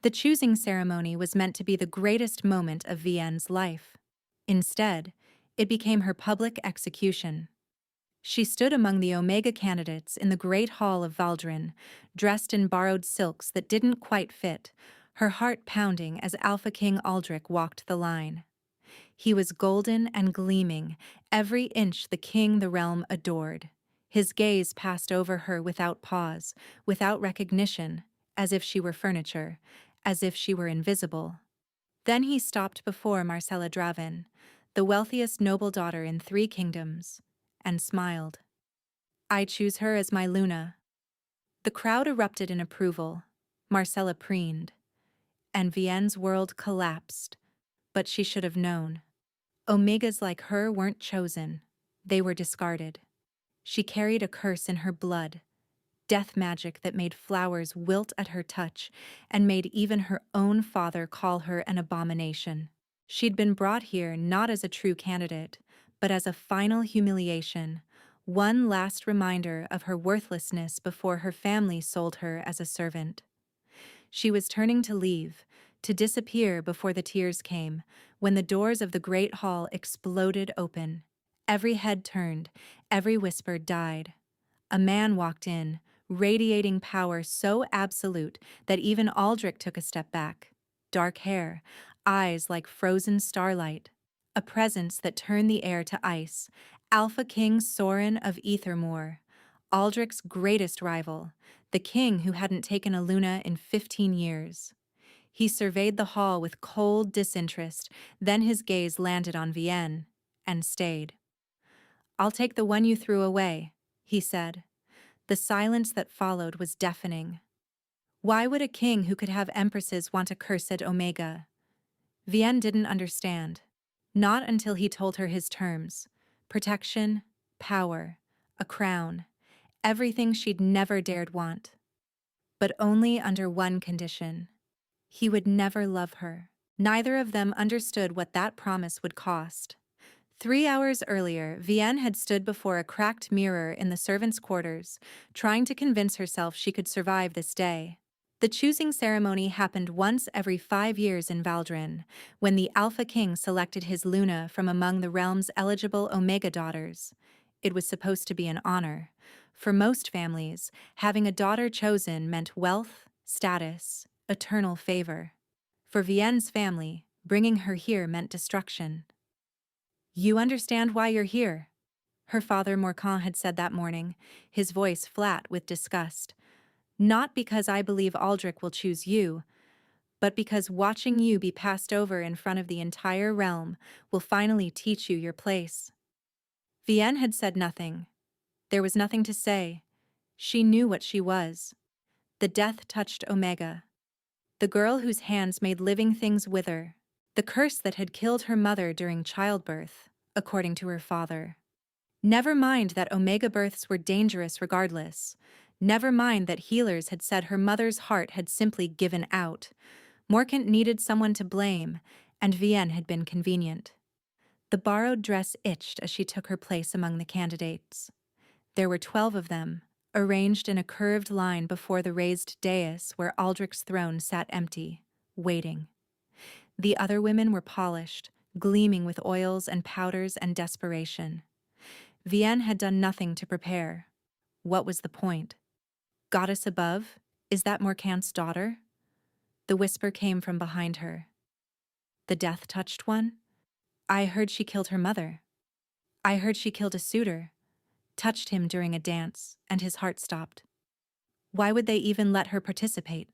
The choosing ceremony was meant to be the greatest moment of Vienne's life. Instead, it became her public execution. She stood among the Omega candidates in the great hall of Valdrin, dressed in borrowed silks that didn't quite fit, her heart pounding as Alpha King Aldrich walked the line. He was golden and gleaming, every inch the king the realm adored. His gaze passed over her without pause, without recognition, as if she were furniture, as if she were invisible. Then he stopped before Marcella Dravin, the wealthiest noble daughter in 3 kingdoms, and smiled. "I choose her as my Luna." The crowd erupted in approval. Marcella preened, and Vienne's world collapsed. But she should have known. Omegas like her weren't chosen. They were discarded. She carried a curse in her blood, death magic that made flowers wilt at her touch and made even her own father call her an abomination. She'd been brought here not as a true candidate, but as a final humiliation, one last reminder of her worthlessness before her family sold her as a servant. She was turning to leave, to disappear before the tears came, when the doors of the great hall exploded open. Every head turned, every whisper died. A man walked in, radiating power so absolute that even Aldrich took a step back. Dark hair, eyes like frozen starlight. A presence that turned the air to ice. Alpha King Sorin of Ethermore, Aldrich's greatest rival, the king who hadn't taken a Luna in 15 years. He surveyed the hall with cold disinterest, then his gaze landed on Vienne, and stayed. "I'll take the one you threw away," he said. The silence that followed was deafening. Why would a king who could have empresses want a cursed Omega? Vienne didn't understand. Not until he told her his terms: protection, power, a crown, everything she'd never dared want. But only under one condition. He would never love her. Neither of them understood what that promise would cost. 3 hours earlier, Vienne had stood before a cracked mirror in the servants' quarters, trying to convince herself she could survive this day. The choosing ceremony happened once every 5 years in Valdrin, when the Alpha King selected his Luna from among the realm's eligible Omega daughters. It was supposed to be an honor. For most families, having a daughter chosen meant wealth, status, eternal favor. For Vienne's family, bringing her here meant destruction. "You understand why you're here," her father Morcan had said that morning, his voice flat with disgust. "Not because I believe Aldrich will choose you, but because watching you be passed over in front of the entire realm will finally teach you your place." Vienne had said nothing. There was nothing to say. She knew what she was. The death-touched Omega. The girl whose hands made living things wither. The curse that had killed her mother during childbirth, according to her father. Never mind that Omega births were dangerous regardless. Never mind that healers had said her mother's heart had simply given out. Morcant needed someone to blame, and Vienne had been convenient. The borrowed dress itched as she took her place among the candidates. There were 12 of them, arranged in a curved line before the raised dais where Aldrich's throne sat empty, waiting. The other women were polished, gleaming with oils and powders and desperation. Vienne had done nothing to prepare. What was the point? "Goddess above, is that Morcant's daughter?" The whisper came from behind her. "The death-touched one? I heard she killed her mother. I heard she killed a suitor, touched him during a dance, and his heart stopped. Why would they even let her participate?"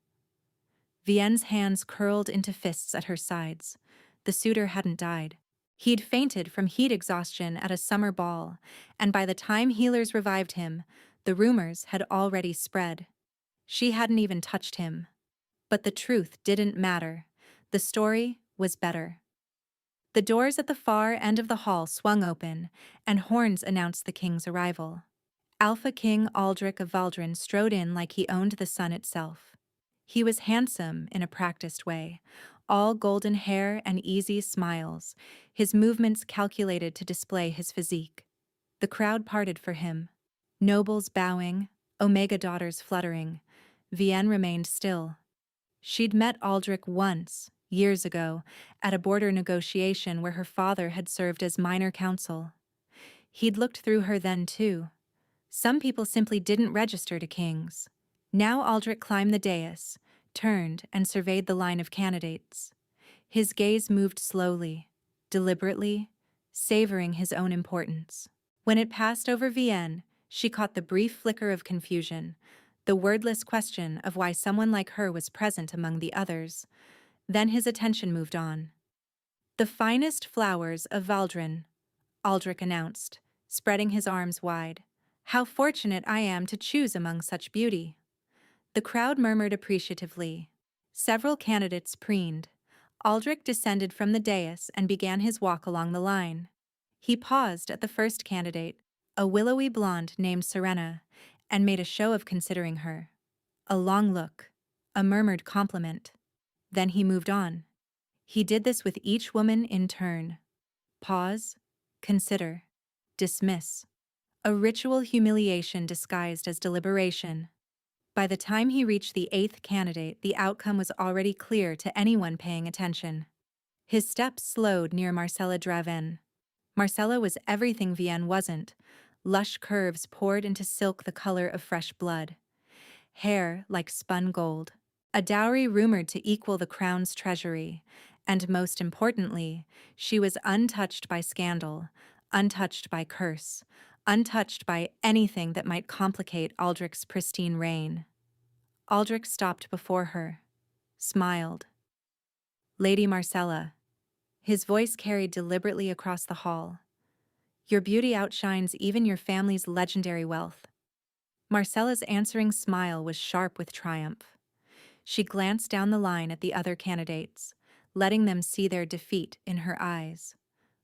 Vienne's hands curled into fists at her sides. The suitor hadn't died. He'd fainted from heat exhaustion at a summer ball, and by the time healers revived him, the rumors had already spread. She hadn't even touched him. But the truth didn't matter. The story was better. The doors at the far end of the hall swung open, and horns announced the king's arrival. Alpha King Aldrich of Valdrin strode in like he owned the sun itself. He was handsome in a practiced way, all golden hair and easy smiles, his movements calculated to display his physique. The crowd parted for him. Nobles bowing, Omega daughters fluttering. Vienne remained still. She'd met Aldrich once, years ago, at a border negotiation where her father had served as minor counsel. He'd looked through her then, too. Some people simply didn't register to kings. Now Aldrich climbed the dais, turned, and surveyed the line of candidates. His gaze moved slowly, deliberately, savoring his own importance. When it passed over Vienne, she caught the brief flicker of confusion, the wordless question of why someone like her was present among the others. Then his attention moved on. "The finest flowers of Valdrin," Aldrich announced, spreading his arms wide. "How fortunate I am to choose among such beauty." The crowd murmured appreciatively. Several candidates preened. Aldrich descended from the dais and began his walk along the line. He paused at the first candidate, a willowy blonde named Serena, and made a show of considering her. A long look, a murmured compliment. Then he moved on. He did this with each woman in turn. Pause, consider, dismiss. A ritual humiliation disguised as deliberation. By the time he reached the eighth candidate, the outcome was already clear to anyone paying attention. His steps slowed near Marcella Draven. Marcella was everything Vienne wasn't. Lush curves poured into silk the color of fresh blood. Hair like spun gold. A dowry rumored to equal the crown's treasury. And most importantly, she was untouched by scandal, untouched by curse, untouched by anything that might complicate Aldrich's pristine reign. Aldrich stopped before her, smiled. "Lady Marcella." His voice carried deliberately across the hall. "Your beauty outshines even your family's legendary wealth." Marcella's answering smile was sharp with triumph. She glanced down the line at the other candidates, letting them see their defeat in her eyes.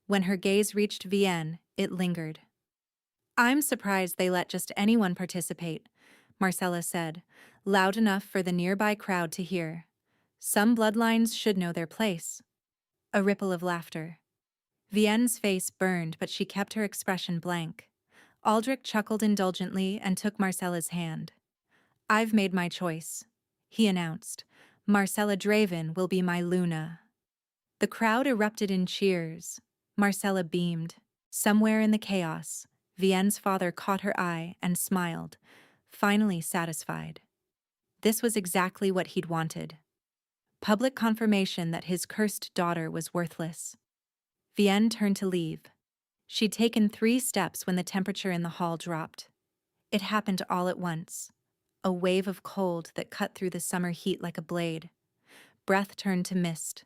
When her gaze reached Vienne, it lingered. "I'm surprised they let just anyone participate," Marcella said, loud enough for the nearby crowd to hear. "Some bloodlines should know their place." A ripple of laughter. Vienne's face burned, but she kept her expression blank. Aldrich chuckled indulgently and took Marcella's hand. "I've made my choice," he announced. "Marcella Draven will be my Luna." The crowd erupted in cheers. Marcella beamed. Somewhere in the chaos, Vienne's father caught her eye and smiled, finally satisfied. This was exactly what he'd wanted. Public confirmation that his cursed daughter was worthless. Vienne turned to leave. She'd taken 3 steps when the temperature in the hall dropped. It happened all at once. A wave of cold that cut through the summer heat like a blade. Breath turned to mist.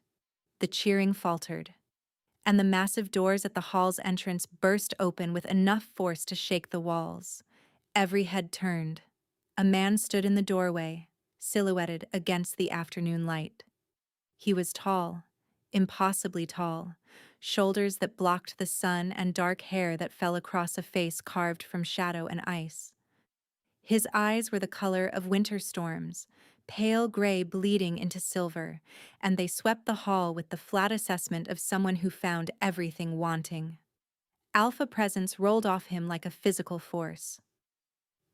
The cheering faltered. And the massive doors at the hall's entrance burst open with enough force to shake the walls. Every head turned. A man stood in the doorway, silhouetted against the afternoon light. He was tall, impossibly tall, shoulders that blocked the sun and dark hair that fell across a face carved from shadow and ice. His eyes were the color of winter storms, pale gray bleeding into silver, and they swept the hall with the flat assessment of someone who found everything wanting. Alpha presence rolled off him like a physical force.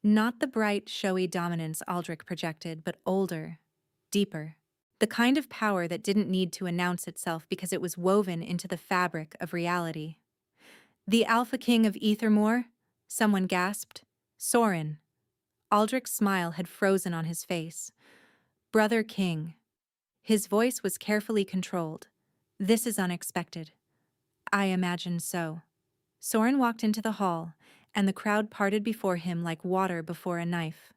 Not the bright, showy dominance Aldrich projected, but older, deeper. The kind of power that didn't need to announce itself because it was woven into the fabric of reality. "The Alpha King of Ethermore?" someone gasped. "Soren." Aldrich's smile had frozen on his face. "Brother King." His voice was carefully controlled. "This is unexpected." "I imagined so." Soren walked into the hall, and the crowd parted before him like water before a knife.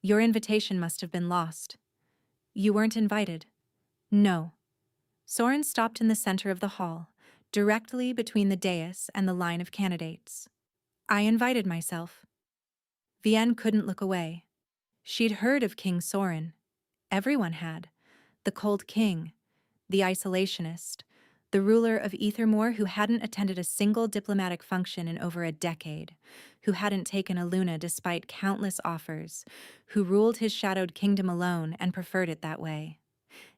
"Your invitation must have been lost." "You weren't invited." "No." Soren stopped in the center of the hall, directly between the dais and the line of candidates. "I invited myself." Vienne couldn't look away. She'd heard of King Soren. Everyone had. The Cold King, the isolationist, the ruler of Ethermore who hadn't attended a single diplomatic function in over a decade, who hadn't taken a Luna despite countless offers, who ruled his shadowed kingdom alone and preferred it that way.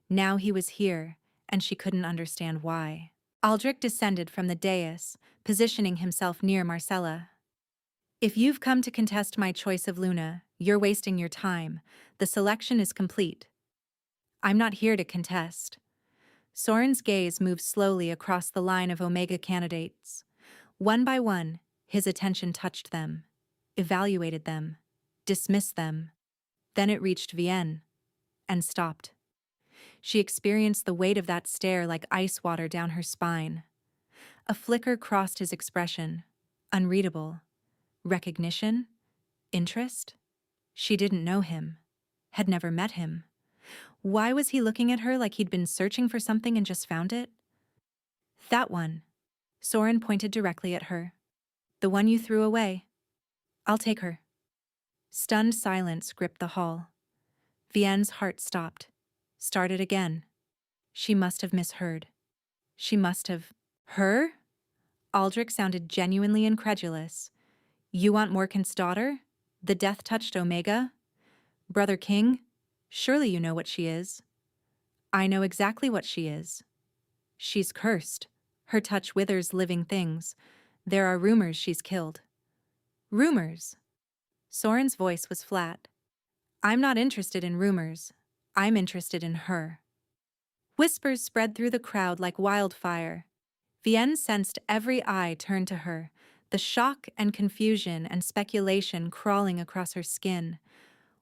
Now he was here, and she couldn't understand why. Aldrich descended from the dais, positioning himself near Marcella. "If you've come to contest my choice of Luna, you're wasting your time. The selection is complete." I'm not here to contest. Soren's gaze moved slowly across the line of Omega candidates. One by one, his attention touched them, evaluated them, dismissed them. Then it reached Vienne, and stopped. She experienced the weight of that stare like ice water down her spine. A flicker crossed his expression. Unreadable. Recognition? Interest? She didn't know him. Had never met him. Why was he looking at her like he'd been searching for something and just found it? That one. Soren pointed directly at her. The one you threw away. I'll take her. Stunned silence gripped the hall. Vienne's heart stopped. Started again. She must have misheard. She must have... Her? Aldrich sounded genuinely incredulous. You want Morkant's daughter? The death-touched Omega? Brother King? Surely you know what she is. I know exactly what she is. She's cursed. Her touch withers living things. There are rumors she's killed. Rumors? Soren's voice was flat. I'm not interested in rumors. I'm interested in her. Whispers spread through the crowd like wildfire. Vienne sensed every eye turn to her, the shock and confusion and speculation crawling across her skin.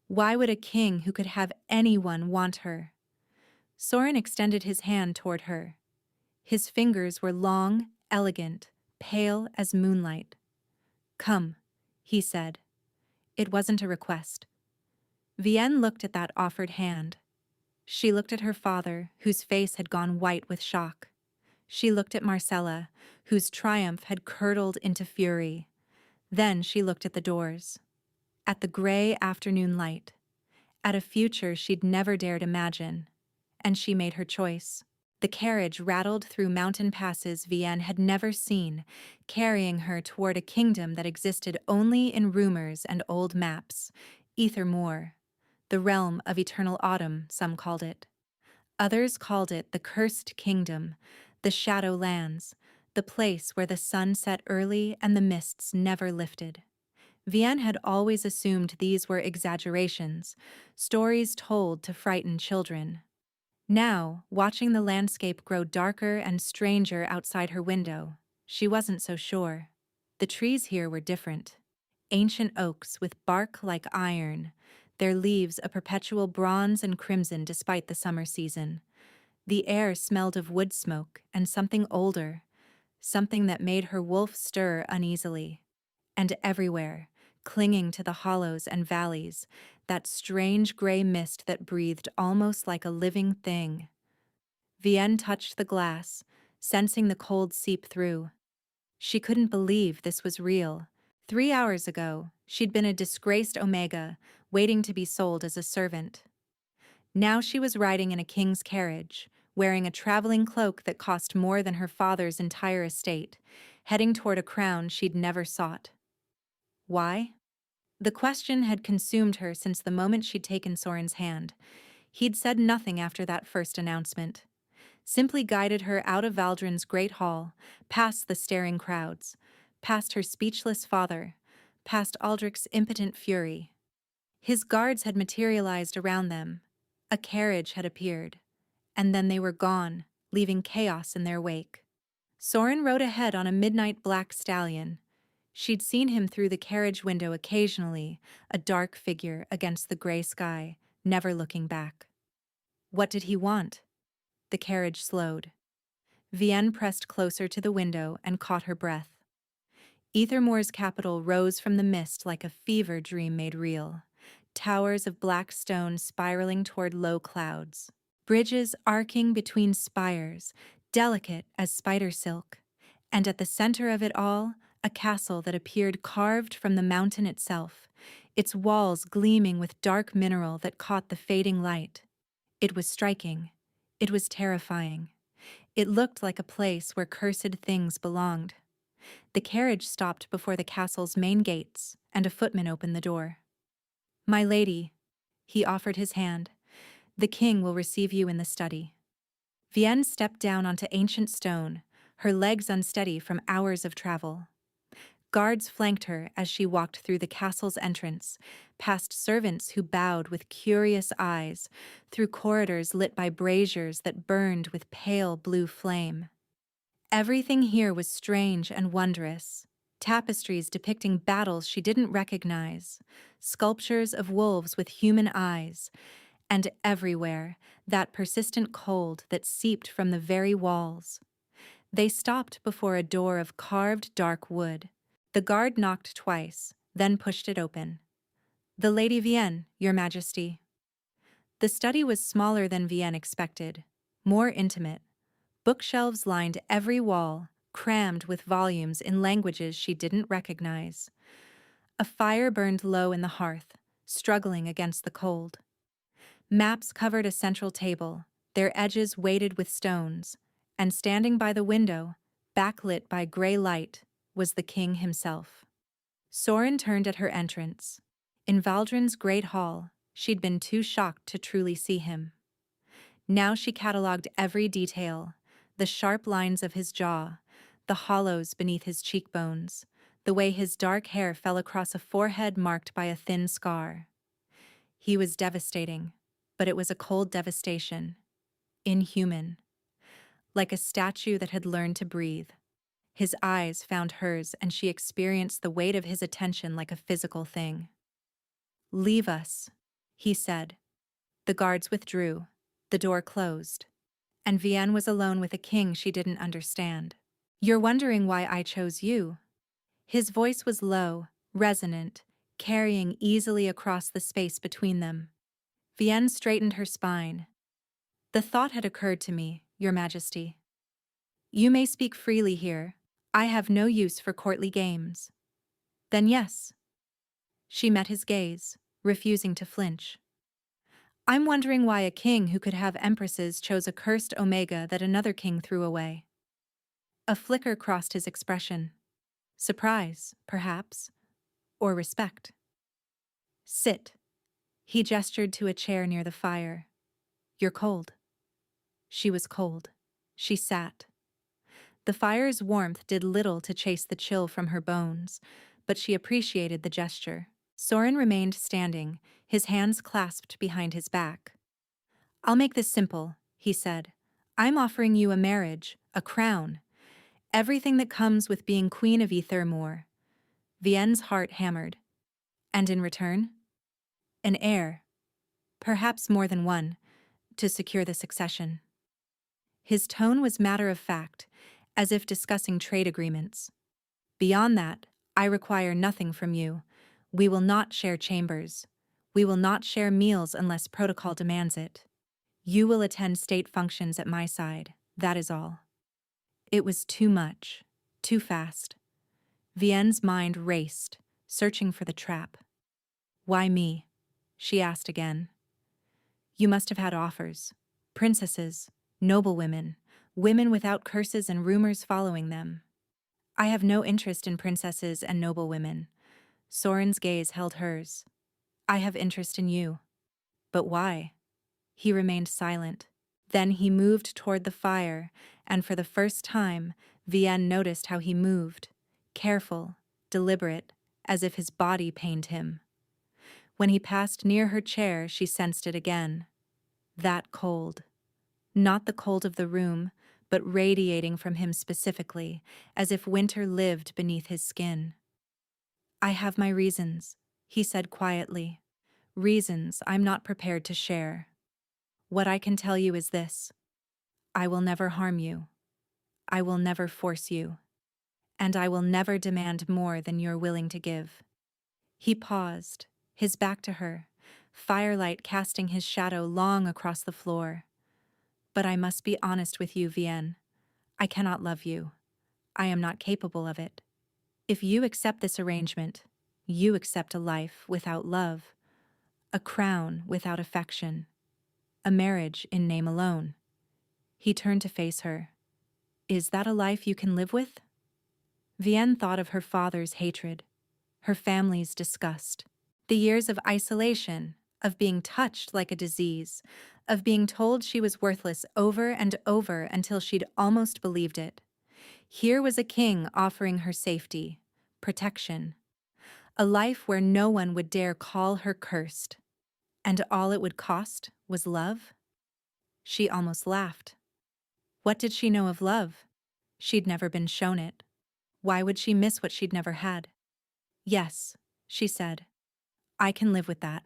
Why would a king who could have anyone want her? Soren extended his hand toward her. His fingers were long, elegant, pale as moonlight. Come, he said. It wasn't a request. Vienne looked at that offered hand. She looked at her father, whose face had gone white with shock. She looked at Marcella, whose triumph had curdled into fury. Then she looked at the doors. At the gray afternoon light. At a future she'd never dared imagine. And she made her choice. The carriage rattled through mountain passes Vienne had never seen, carrying her toward a kingdom that existed only in rumors and old maps. Ethermore. The realm of eternal autumn, some called it. Others called it the cursed kingdom, the shadow lands, the place where the sun set early and the mists never lifted. Vienne had always assumed these were exaggerations, stories told to frighten children. Now, watching the landscape grow darker and stranger outside her window, she wasn't so sure. The trees here were different. Ancient oaks with bark like iron, their leaves a perpetual bronze and crimson despite the summer season. The air smelled of wood smoke and something older, something that made her wolf stir uneasily. And everywhere, clinging to the hollows and valleys, that strange gray mist that breathed almost like a living thing. Vienne touched the glass, sensing the cold seep through. She couldn't believe this was real. 3 hours ago, she'd been a disgraced Omega, waiting to be sold as a servant. Now she was riding in a king's carriage, wearing a traveling cloak that cost more than her father's entire estate, heading toward a crown she'd never sought. Why? The question had consumed her since the moment she'd taken Soren's hand. He'd said nothing after that first announcement. Simply guided her out of Valdrin's great hall, past the staring crowds, past her speechless father, past Aldrich's impotent fury. His guards had materialized around them. A carriage had appeared. And then they were gone, leaving chaos in their wake. Soren rode ahead on a midnight black stallion. She'd seen him through the carriage window occasionally, a dark figure against the gray sky, never looking back. What did he want? The carriage slowed. Vienne pressed closer to the window and caught her breath. Ethermore's capital rose from the mist like a fever dream made real. Towers of black stone spiraling toward low clouds. Bridges arcing between spires, delicate as spider silk. And at the center of it all, a castle that appeared carved from the mountain itself, its walls gleaming with dark mineral that caught the fading light. It was striking. It was terrifying. It looked like a place where cursed things belonged. The carriage stopped before the castle's main gates, and a footman opened the door. "My lady," he offered his hand, "the king will receive you in the study." Vienne stepped down onto ancient stone, her legs unsteady from hours of travel. Guards flanked her as she walked through the castle's entrance, past servants who bowed with curious eyes, through corridors lit by braziers that burned with pale blue flame. Everything here was strange and wondrous. Tapestries depicting battles she didn't recognize, sculptures of wolves with human eyes, and everywhere, that persistent cold that seeped from the very walls. They stopped before a door of carved dark wood. The guard knocked twice, then pushed it open. "The Lady Vienne, Your Majesty." The study was smaller than Vienne expected, more intimate. Bookshelves lined every wall, crammed with volumes in languages she didn't recognize. A fire burned low in the hearth, struggling against the cold. Maps covered a central table, their edges weighted with stones, and standing by the window, backlit by gray light, was the king himself. Soren turned at her entrance. In Valdrin's great hall, she'd been too shocked to truly see him. Now she catalogued every detail, the sharp lines of his jaw, the hollows beneath his cheekbones, the way his dark hair fell across a forehead marked by a thin scar. He was devastating, but it was a cold devastation, inhuman, like a statue that had learned to breathe. His eyes found hers, and she experienced the weight of his attention like a physical thing. "Leave us," he said. The guards withdrew, the door closed, and Vienne was alone with a king she didn't understand. "You're wondering why I chose you?" His voice was low, resonant, carrying easily across the space between them. Vienne straightened her spine. "The thought had occurred to me, Your Majesty. You may speak freely here. I have no use for courtly games." "Then yes." She met his gaze, refusing to flinch. "I'm wondering why a king who could have empresses chose a cursed omega that another king threw away." A flicker crossed his expression. Surprise, perhaps, or respect. "Sit." He gestured to a chair near the fire. "You're cold." She was cold. She sat. The fire's warmth did little to chase the chill from her bones, but she appreciated the gesture. Soren remained standing, his hands clasped behind his back. "I'll make this simple," he said. "I'm offering you a marriage, a crown, everything that comes with being Queen of Ethermore." Vienne's heart hammered. "And in return?" "An heir. Perhaps more than one, to secure the succession." His tone was matter-of-fact, as if discussing trade agreements. "Beyond that, I require nothing from you. We will not share chambers. We will not share meals unless protocol demands it. You will attend state functions at my side, that is all." It was too much, too fast. Vienne's mind raced, searching for the trap. "Why me?" she asked again. "You must have had offers. Princesses, noblewomen, women without curses and rumors following them." "I have no interest in princesses and noblewomen." Soren's gaze held hers. "I have interest in you." "But why?" He remained silent. Then he moved toward the fire, and for the first time, Vienne noticed how he moved, careful, deliberate, as if his body pained him. When he passed near her chair, she sensed it again. That cold. Not the cold of the room, but radiating from him specifically, as if winter lived beneath his skin. "I have my reasons," he said quietly. "Reasons I'm not prepared to share. What I can tell you is this: I will never harm you. I will never force you. And I will never demand more than you're willing to give." He paused, his back to her, firelight casting his shadow long across the floor. "But I must be honest with you, Vienne. I cannot love you. I am not capable of it. If you accept this arrangement, you accept a life without love, a crown without affection, a marriage in name alone." He turned to face her. "Is that a life you can live with?" Vienne thought of her father's hatred, her family's disgust, the years of isolation, of being touched like a disease, of being told she was worthless over and over until she'd almost believed it. Here was a king offering her safety, protection. A life where no one would dare call her cursed. And all it would cost was love? She almost laughed. What did she know of love? She'd never been shown it. Why would she miss what she'd never had? Yes, she said. I can live with that.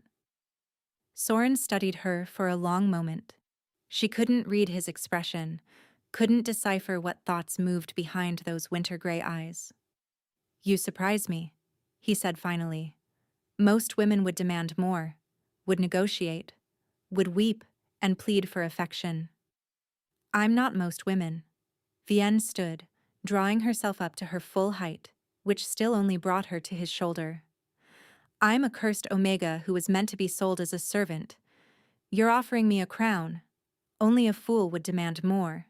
Soren studied her for a long moment. She couldn't read his expression, couldn't decipher what thoughts moved behind those winter-gray eyes. You surprise me, he said finally. Most women would demand more, would negotiate, would weep and plead for affection. I'm not most women. Vienne stood, drawing herself up to her full height, which still only brought her to his shoulder. I'm a cursed Omega who was meant to be sold as a servant. You're offering me a crown. Only a fool would demand more.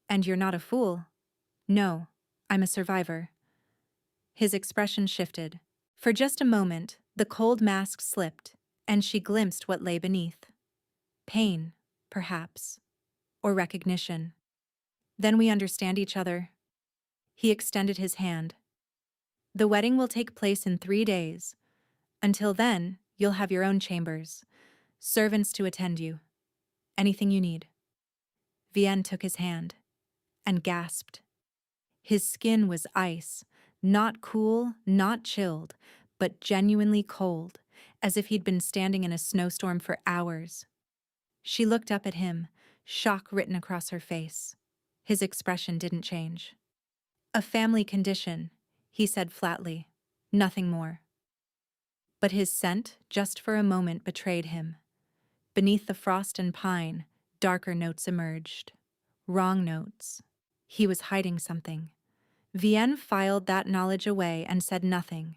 And you're not a fool. No, I'm a survivor. His expression shifted. For just a moment, the cold mask slipped, and she glimpsed what lay beneath. Pain, perhaps, or recognition. Then we understand each other. He extended his hand. The wedding will take place in 3 days. Until then, you'll have your own chambers, servants to attend you. Anything you need. Vienne took his hand and gasped. His skin was ice, not cool, not chilled, but genuinely cold, as if he'd been standing in a snowstorm for hours. She looked up at him, shock written across her face. His expression didn't change. A family condition, he said flatly, nothing more. But his scent, just for a moment, betrayed him. Beneath the frost and pine, darker notes emerged. Wrong notes. He was hiding something. Vienne filed that knowledge away and said nothing.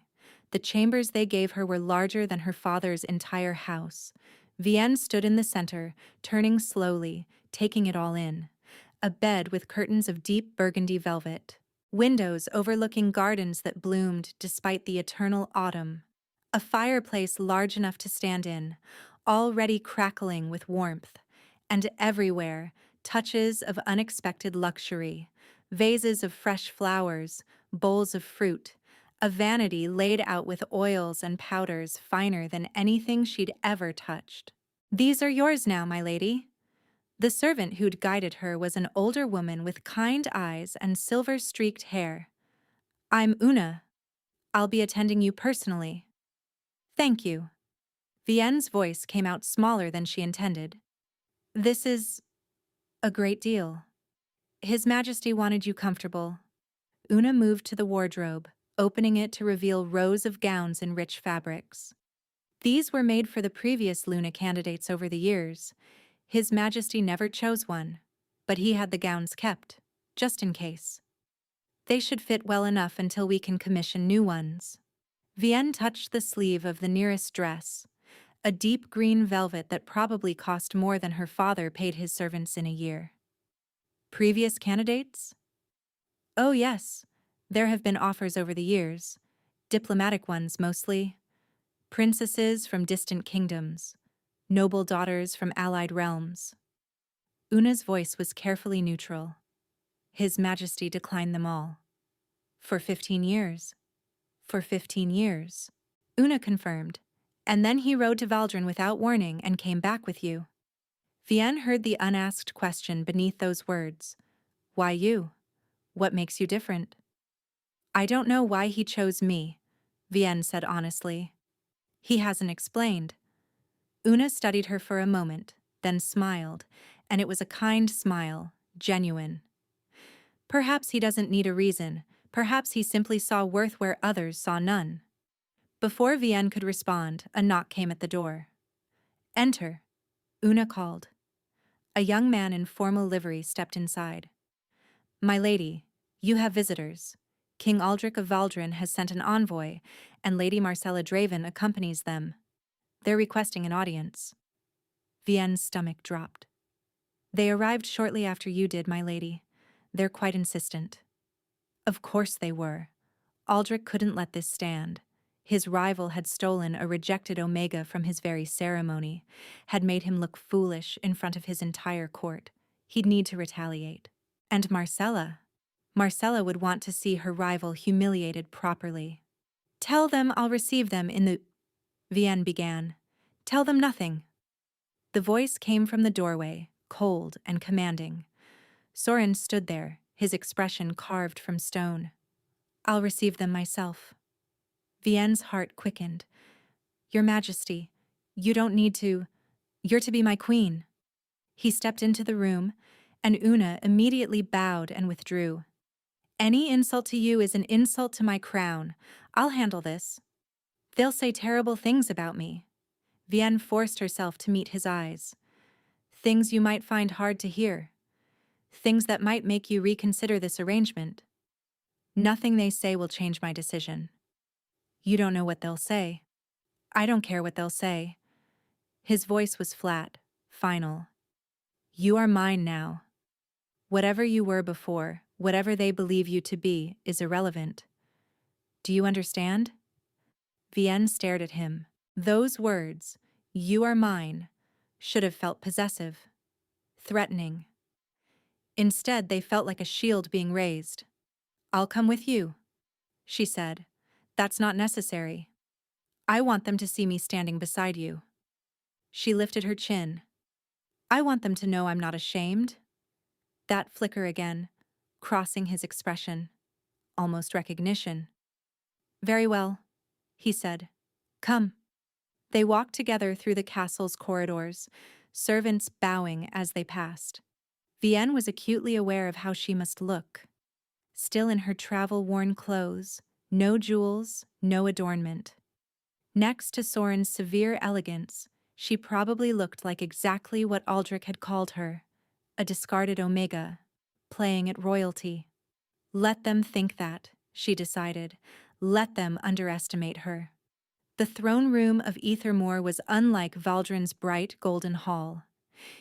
The chambers they gave her were larger than her father's entire house. Vienne stood in the center, turning slowly, taking it all in. A bed with curtains of deep burgundy velvet. Windows overlooking gardens that bloomed despite the eternal autumn. A fireplace large enough to stand in, already crackling with warmth. And everywhere, touches of unexpected luxury. Vases of fresh flowers, bowls of fruit, a vanity laid out with oils and powders finer than anything she'd ever touched. These are yours now, my lady. The servant who'd guided her was an older woman with kind eyes and silver-streaked hair. I'm Una. I'll be attending you personally. Thank you. Vienne's voice came out smaller than she intended. This is a great deal. His Majesty wanted you comfortable. Una moved to the wardrobe, opening it to reveal rows of gowns in rich fabrics. These were made for the previous Luna candidates over the years. His Majesty never chose one, but he had the gowns kept, just in case. They should fit well enough until we can commission new ones. Vienne touched the sleeve of the nearest dress, a deep green velvet that probably cost more than her father paid his servants in a year. Previous candidates? Oh yes, there have been offers over the years, diplomatic ones mostly. Princesses from distant kingdoms, noble daughters from allied realms. Una's voice was carefully neutral. His Majesty declined them all. For 15 years. For 15 years. Una confirmed, and then he rode to Valdrin without warning and came back with you. Vienne heard the unasked question beneath those words. Why you? What makes you different? I don't know why he chose me, Vienne said honestly. He hasn't explained. Una studied her for a moment, then smiled, and it was a kind smile, genuine. Perhaps he doesn't need a reason. Perhaps he simply saw worth where others saw none. Before Vienne could respond, a knock came at the door. Enter, Una called. A young man in formal livery stepped inside. My lady, you have visitors. King Aldrich of Valdrin has sent an envoy, and Lady Marcella Draven accompanies them. They're requesting an audience. Vienne's stomach dropped. They arrived shortly after you did, my lady. They're quite insistent. Of course they were. Aldrich couldn't let this stand. His rival had stolen a rejected Omega from his very ceremony, had made him look foolish in front of his entire court. He'd need to retaliate. And Marcella. Marcella would want to see her rival humiliated properly. Tell them I'll receive them in the... Vienne began. Tell them nothing. The voice came from the doorway, cold and commanding. Soren stood there, his expression carved from stone. I'll receive them myself. Vienne's heart quickened. Your Majesty, you don't need to. You're to be my queen. He stepped into the room, and Una immediately bowed and withdrew. Any insult to you is an insult to my crown. I'll handle this. They'll say terrible things about me. Vienne forced herself to meet his eyes. Things you might find hard to hear. Things that might make you reconsider this arrangement. Nothing they say will change my decision. You don't know what they'll say. I don't care what they'll say. His voice was flat, final. You are mine now. Whatever you were before, whatever they believe you to be, is irrelevant. Do you understand? Vienne stared at him. Those words, you are mine, should have felt possessive, threatening. Instead, they felt like a shield being raised. I'll come with you, she said. That's not necessary. I want them to see me standing beside you. She lifted her chin. I want them to know I'm not ashamed. That flicker again, crossing his expression. Almost recognition. Very well, he said. Come. They walked together through the castle's corridors, servants bowing as they passed. Vienne was acutely aware of how she must look. Still in her travel-worn clothes, no jewels, no adornment. Next to Soren's severe elegance, she probably looked like exactly what Aldrich had called her, a discarded omega, playing at royalty. Let them think that, she decided. Let them underestimate her. The throne room of Ethermore was unlike Valdrin's bright golden hall.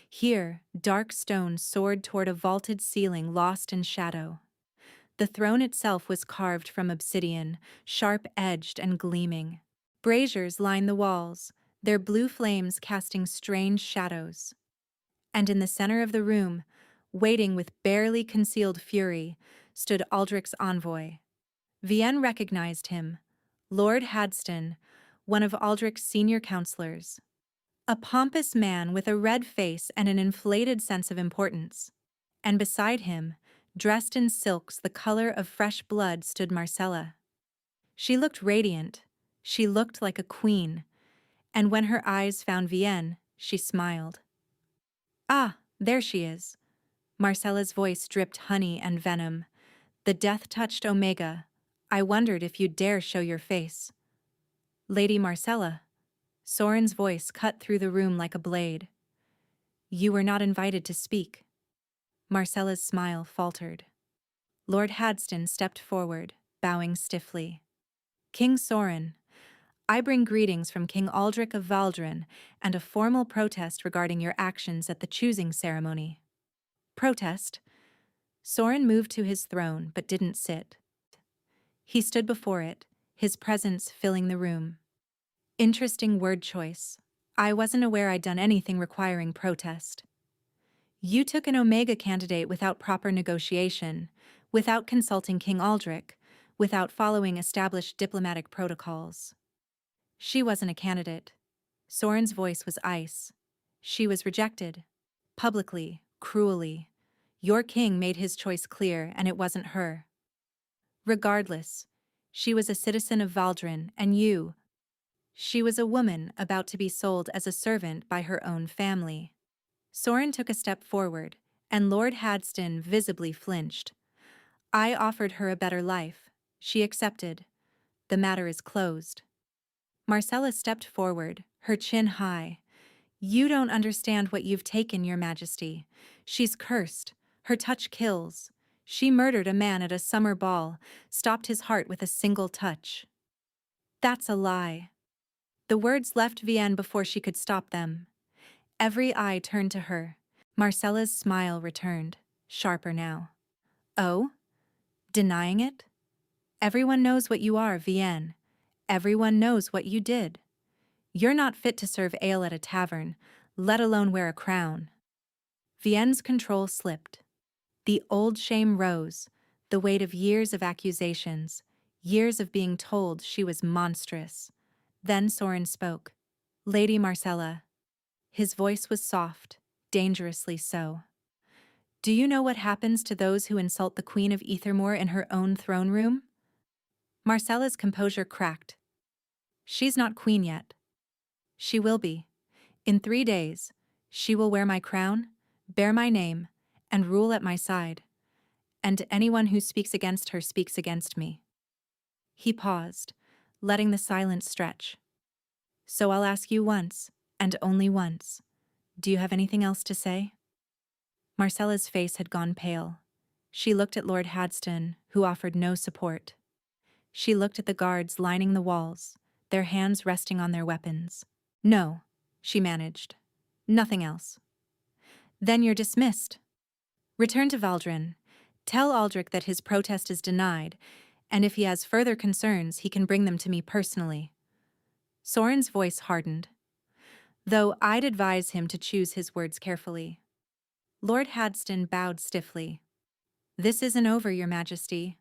Here, dark stone soared toward a vaulted ceiling lost in shadow. The throne itself was carved from obsidian, sharp-edged and gleaming. Braziers lined the walls, their blue flames casting strange shadows. And in the center of the room, waiting with barely concealed fury, stood Aldrich's envoy. Vienne recognized him, Lord Hadston, one of Aldrich's senior counselors. A pompous man with a red face and an inflated sense of importance. And beside him, dressed in silks the color of fresh blood, stood Marcella. She looked radiant. She looked like a queen. And when her eyes found Vienne, she smiled. Ah, there she is. Marcella's voice dripped honey and venom. The death-touched Omega. I wondered if you'd dare show your face. Lady Marcella. Soren's voice cut through the room like a blade. You were not invited to speak. Marcella's smile faltered. Lord Hadston stepped forward, bowing stiffly. King Soren, I bring greetings from King Aldrich of Valdrin and a formal protest regarding your actions at the choosing ceremony. Protest? Soren moved to his throne but didn't sit. He stood before it, his presence filling the room. Interesting word choice. I wasn't aware I'd done anything requiring protest. You took an Omega candidate without proper negotiation, without consulting King Aldrich, without following established diplomatic protocols. She wasn't a candidate. Soren's voice was ice. She was rejected. Publicly, cruelly. Your king made his choice clear, and it wasn't her. Regardless, she was a citizen of Valdrin, and you. She was a woman about to be sold as a servant by her own family. Soren took a step forward, and Lord Hadston visibly flinched. I offered her a better life. She accepted. The matter is closed. Marcella stepped forward, her chin high. You don't understand what you've taken, Your Majesty. She's cursed. Her touch kills. She murdered a man at a summer ball, stopped his heart with a single touch. That's a lie. The words left Vienne before she could stop them. Every eye turned to her. Marcella's smile returned, sharper now. Oh? Denying it? Everyone knows what you are, Vienne. Everyone knows what you did. You're not fit to serve ale at a tavern, let alone wear a crown. Vienne's control slipped. The old shame rose, The weight of years of accusations, years of being told she was monstrous. Then Soren spoke. Lady Marcella. His voice was soft, dangerously so. Do you know what happens to those who insult the Queen of Ethermore in her own throne room? Marcella's composure cracked. She's not queen yet. She will be. In 3 days, she will wear my crown, bear my name, and rule at my side. And anyone who speaks against her speaks against me. He paused, letting the silence stretch. So I'll ask you once, and only once. Do you have anything else to say? Marcella's face had gone pale. She looked at Lord Hadston, who offered no support. She looked at the guards lining the walls, their hands resting on their weapons. No, she managed. Nothing else. Then you're dismissed. Return to Valdrin. Tell Aldrich that his protest is denied, and if he has further concerns, he can bring them to me personally. Soren's voice hardened, though I'd advise him to choose his words carefully. Lord Hadston bowed stiffly. This isn't over, Your Majesty.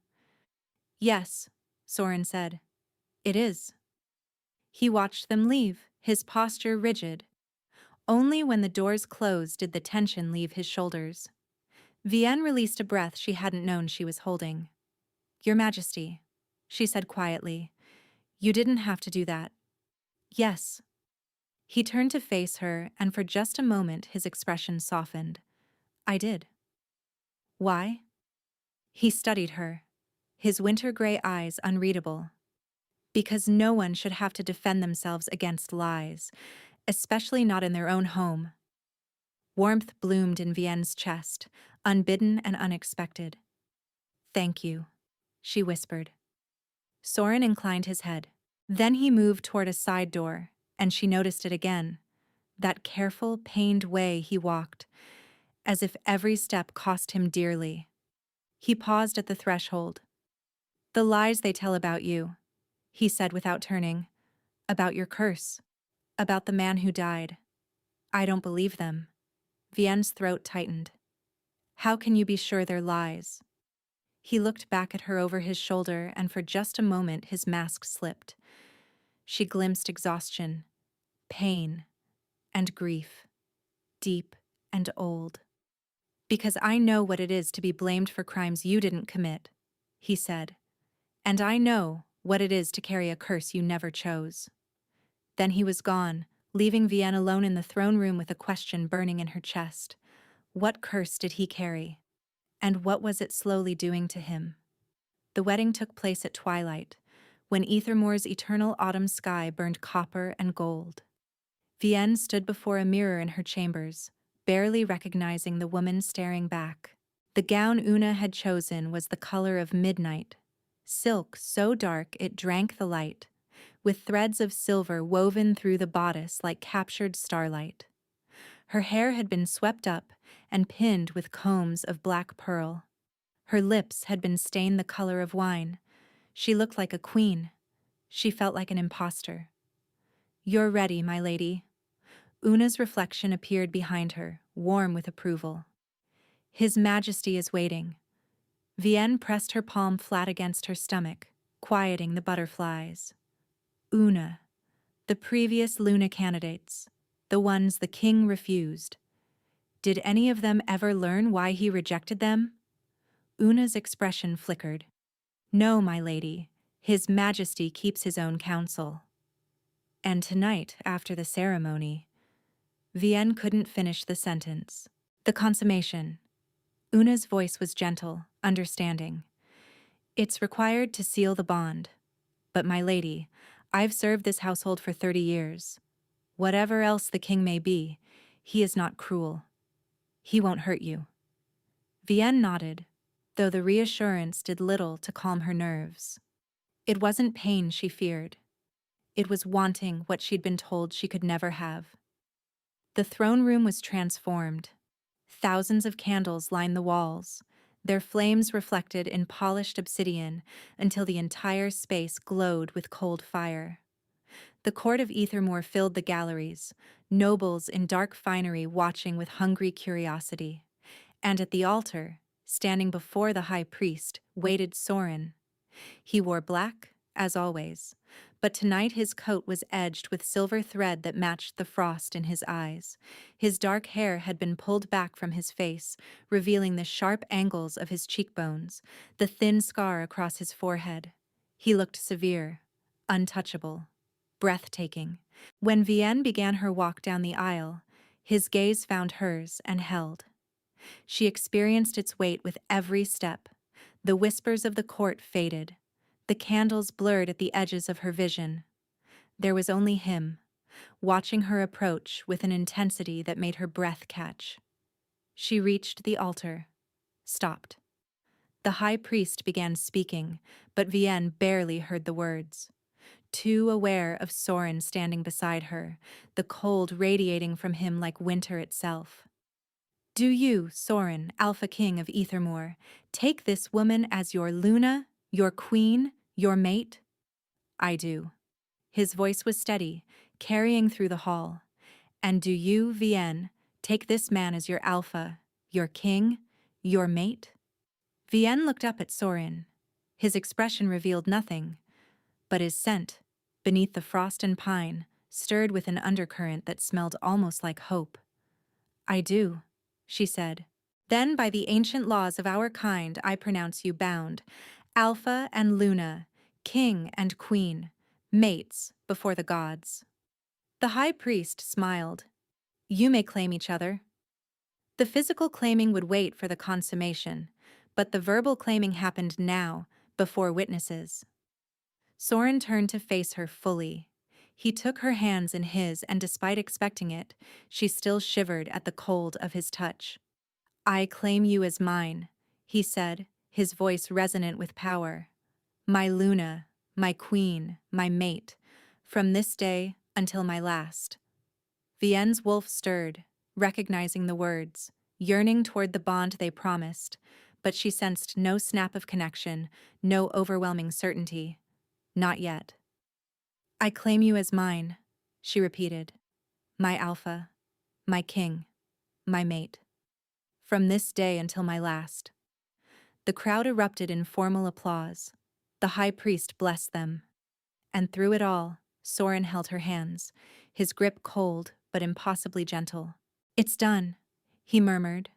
Yes, Soren said. It is. He watched them leave, his posture rigid. Only when the doors closed did the tension leave his shoulders. Vienne released a breath she hadn't known she was holding. Your Majesty, she said quietly, you didn't have to do that. Yes. He turned to face her, and for just a moment his expression softened. I did. Why? He studied her, his winter-gray eyes unreadable. Because no one should have to defend themselves against lies, especially not in their own home. Warmth bloomed in Vienne's chest, unbidden and unexpected. Thank you, she whispered. Soren inclined his head. Then he moved toward a side door, and she noticed it again. That careful, pained way he walked, as if every step cost him dearly. He paused at the threshold. The lies they tell about you, he said without turning. About your curse. About the man who died. I don't believe them. Vienne's throat tightened. How can you be sure they're lies? He looked back at her over his shoulder, and for just a moment his mask slipped. She glimpsed exhaustion, pain, and grief, deep and old. Because I know what it is to be blamed for crimes you didn't commit, he said. And I know what it is to carry a curse you never chose. Then he was gone, leaving Vienne alone in the throne room with a question burning in her chest. What curse did he carry? And what was it slowly doing to him? The wedding took place at twilight, when Ethermore's eternal autumn sky burned copper and gold. Vienne stood before a mirror in her chambers, barely recognizing the woman staring back. The gown Una had chosen was the color of midnight, silk so dark it drank the light, with threads of silver woven through the bodice like captured starlight. Her hair had been swept up and pinned with combs of black pearl. Her lips had been stained the color of wine. She looked like a queen. She felt like an imposter. You're ready, my lady. Una's reflection appeared behind her, warm with approval. His Majesty is waiting. Vienne pressed her palm flat against her stomach, quieting the butterflies. Una. The previous Luna candidates. The ones the king refused. Did any of them ever learn why he rejected them? Una's expression flickered. No, my lady. His Majesty keeps his own counsel. And tonight, after the ceremony, Vienne couldn't finish the sentence. The consummation. Una's voice was gentle, understanding. It's required to seal the bond. But my lady, I've served this household for 30 years. Whatever else the king may be, he is not cruel. He won't hurt you. Vienne nodded, though the reassurance did little to calm her nerves. It wasn't pain she feared. It was wanting what she'd been told she could never have. The throne room was transformed. Thousands of candles lined the walls, their flames reflected in polished obsidian until the entire space glowed with cold fire. The court of Ethermore filled the galleries, nobles in dark finery watching with hungry curiosity. And at the altar, Standing before the high priest waited Soren. He wore black, as always, but tonight his coat was edged with silver thread that matched the frost in his eyes. His dark hair had been pulled back from his face, revealing the sharp angles of his cheekbones, the thin scar across his forehead. He looked severe, untouchable, breathtaking. When Vienne began her walk down the aisle, his gaze found hers and held. She experienced its weight with every step. The whispers of the court faded. The candles blurred at the edges of her vision. There was only him, watching her approach with an intensity that made her breath catch. She reached the altar, stopped. The high priest began speaking, but Vienne barely heard the words. Too aware of Soren standing beside her, the cold radiating from him like winter itself. Do you, Soren, Alpha King of Ethermore, take this woman as your Luna, your queen, your mate? I do. His voice was steady, carrying through the hall. And do you, Vienne, take this man as your Alpha, your king, your mate? Vienne looked up at Soren. His expression revealed nothing, but his scent, beneath the frost and pine, stirred with an undercurrent that smelled almost like hope. I do, she said. Then by the ancient laws of our kind I pronounce you bound, Alpha and Luna, king and queen, mates before the gods. The high priest smiled. You may claim each other. The physical claiming would wait for the consummation, but the verbal claiming happened now, before witnesses. Soren turned to face her fully. He took her hands in his, and despite expecting it, she still shivered at the cold of his touch. I claim you as mine, he said, his voice resonant with power. My Luna, my queen, my mate, from this day until my last. Vienne's wolf stirred, recognizing the words, yearning toward the bond they promised, but she sensed no snap of connection, no overwhelming certainty. Not yet. I claim you as mine, she repeated. My Alpha, my king, my mate. From this day until my last. The crowd erupted in formal applause. The high priest blessed them. And through it all, Soren held her hands, his grip cold but impossibly gentle. It's done, he murmured,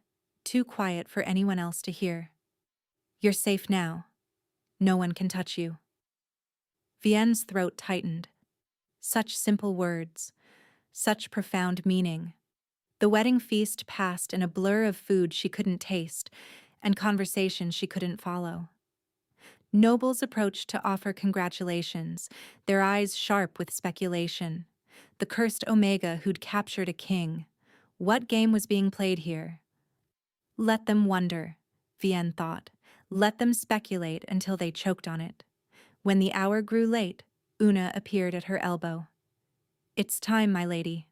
too quiet for anyone else to hear. You're safe now. No one can touch you. Vienne's throat tightened. Such simple words, such profound meaning. The wedding feast passed in a blur of food she couldn't taste and conversation she couldn't follow. Nobles approached to offer congratulations, their eyes sharp with speculation. The cursed Omega who'd captured a king. What game was being played here? Let them wonder, Vienne thought. Let them speculate until they choked on it. When the hour grew late, Una appeared at her elbow. It's time, my lady.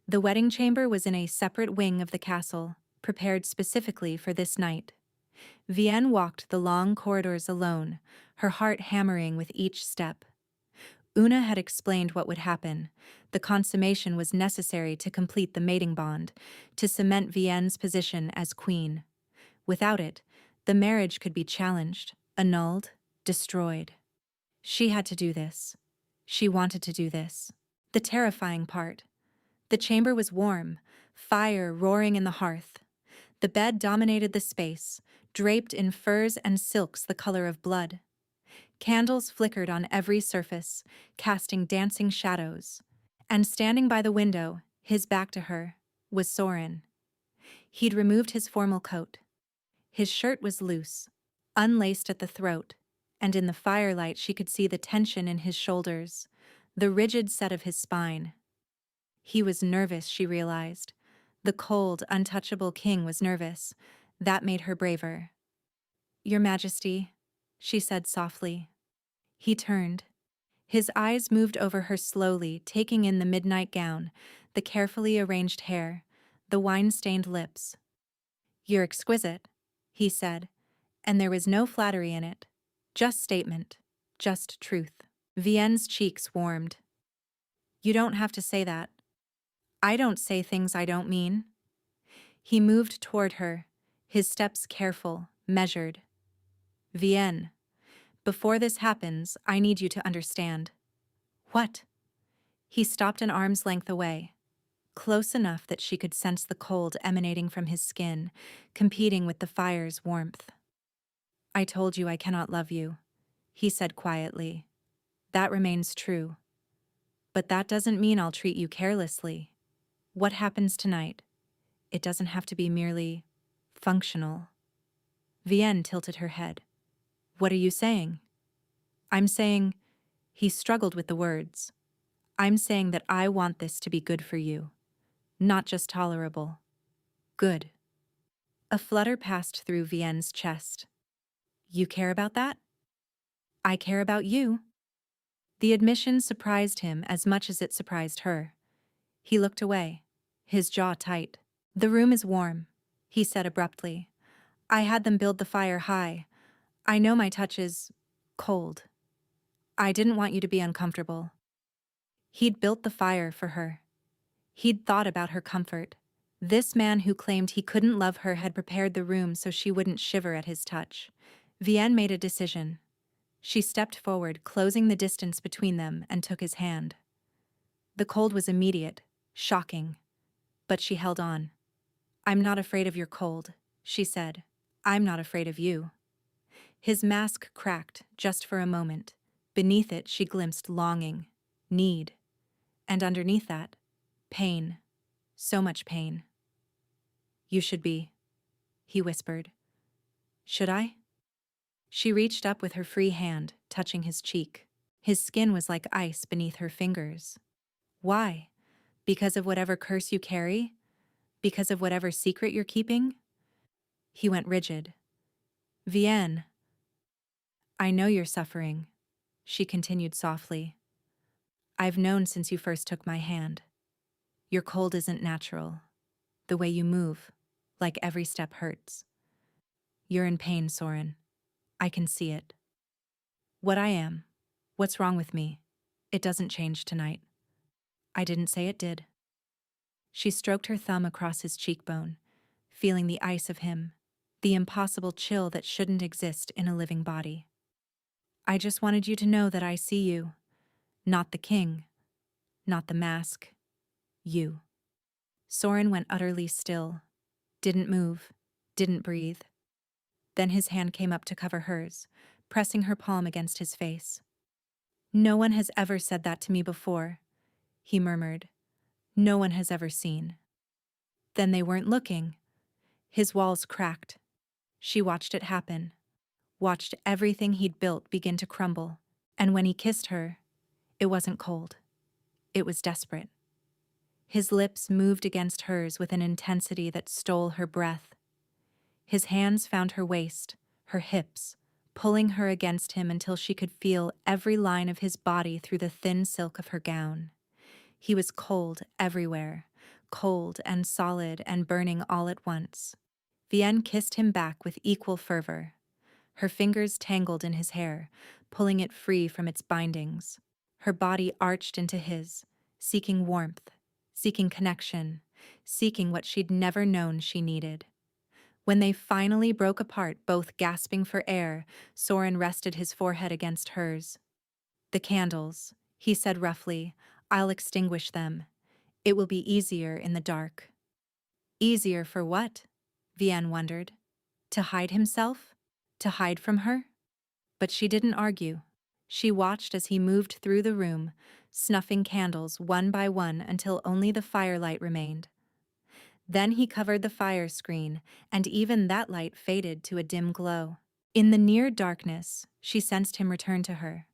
The wedding chamber was in a separate wing of the castle, prepared specifically for this night. Vienne walked the long corridors alone, her heart hammering with each step. Una had explained what would happen. The consummation was necessary to complete the mating bond, to cement Vienne's position as queen. Without it, the marriage could be challenged, annulled, destroyed. She had to do this. She wanted to do this. The terrifying part. The chamber was warm, fire roaring in the hearth. The bed dominated the space, draped in furs and silks the color of blood. Candles flickered on every surface, casting dancing shadows. And standing by the window, his back to her, was Soren. He'd removed his formal coat. His shirt was loose, unlaced at the throat, and in the firelight she could see the tension in his shoulders, the rigid set of his spine. He was nervous, she realized. The cold, untouchable king was nervous. That made her braver. Your Majesty, she said softly. He turned. His eyes moved over her slowly, taking in the midnight gown, the carefully arranged hair, the wine-stained lips. You're exquisite, he said, and there was no flattery in it. Just statement, just truth. Vienne's cheeks warmed. You don't have to say that. I don't say things I don't mean. He moved toward her, his steps careful, measured. Vienne, before this happens, I need you to understand. What? He stopped an arm's length away, close enough that she could sense the cold emanating from his skin, competing with the fire's warmth. I told you I cannot love you, he said quietly. That remains true. But that doesn't mean I'll treat you carelessly. What happens tonight? It doesn't have to be merely functional. Vienne tilted her head. What are you saying? I'm saying, he struggled with the words. I'm saying that I want this to be good for you, not just tolerable. Good. A flutter passed through Vienne's chest. You care about that? I care about you. The admission surprised him as much as it surprised her. He looked away, his jaw tight. The room is warm, he said abruptly. I had them build the fire high. I know my touch is cold. I didn't want you to be uncomfortable. He'd built the fire for her. He'd thought about her comfort. This man who claimed he couldn't love her had prepared the room so she wouldn't shiver at his touch. Vienne made a decision. She stepped forward, closing the distance between them, and took his hand. The cold was immediate, shocking, but she held on. I'm not afraid of your cold, she said. I'm not afraid of you. His mask cracked just for a moment. Beneath it she glimpsed longing, need, and underneath that, pain. So much pain. You should be, he whispered. Should I? She reached up with her free hand, touching his cheek. His skin was like ice beneath her fingers. Why? Because of whatever curse you carry? Because of whatever secret you're keeping? He went rigid. Vienne. I know you're suffering, she continued softly. I've known since you first took my hand. Your cold isn't natural. The way you move, like every step hurts. You're in pain, Soren. I can see it. What I am, what's wrong with me, it doesn't change tonight. I didn't say it did. She stroked her thumb across his cheekbone, feeling the ice of him, the impossible chill that shouldn't exist in a living body. I just wanted you to know that I see you. Not the king, not the mask. You. Soren went utterly still, didn't move, didn't breathe. Then his hand came up to cover hers, pressing her palm against his face. No one has ever said that to me before, he murmured. No one has ever seen. Then they weren't looking. His walls cracked. She watched it happen, watched everything he'd built begin to crumble. And when he kissed her, it wasn't cold. It was desperate. His lips moved against hers with an intensity that stole her breath. His hands found her waist, her hips, pulling her against him until she could feel every line of his body through the thin silk of her gown. He was cold everywhere, cold and solid and burning all at once. Vienne kissed him back with equal fervor. Her fingers tangled in his hair, pulling it free from its bindings. Her body arched into his, seeking warmth, seeking connection, seeking what she'd never known she needed. When they finally broke apart, both gasping for air, Soren rested his forehead against hers. The candles, he said roughly. I'll extinguish them. It will be easier in the dark. Easier for what? Vienne wondered. To hide himself? To hide from her? But she didn't argue. She watched as he moved through the room, snuffing candles one by one until only the firelight remained. Then he covered the fire screen, and even that light faded to a dim glow. In the near darkness, she sensed him return to her.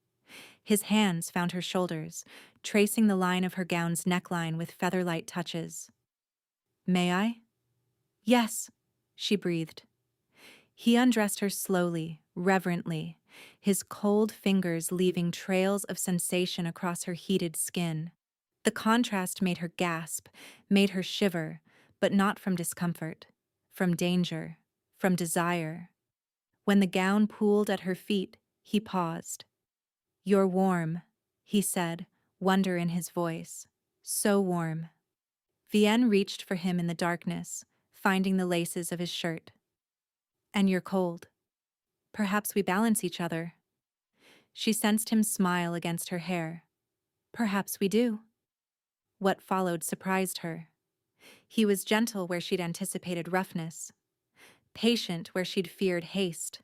His hands found her shoulders, tracing the line of her gown's neckline with feather-light touches. May I? Yes, she breathed. He undressed her slowly, reverently, his cold fingers leaving trails of sensation across her heated skin. The contrast made her gasp, made her shiver, but not from discomfort, from danger, from desire. When the gown pooled at her feet, he paused. You're warm, he said, wonder in his voice. So warm. Vienne reached for him in the darkness, finding the laces of his shirt. And you're cold. Perhaps we balance each other. She sensed him smile against her hair. Perhaps we do. What followed surprised her. He was gentle where she'd anticipated roughness, patient where she'd feared haste.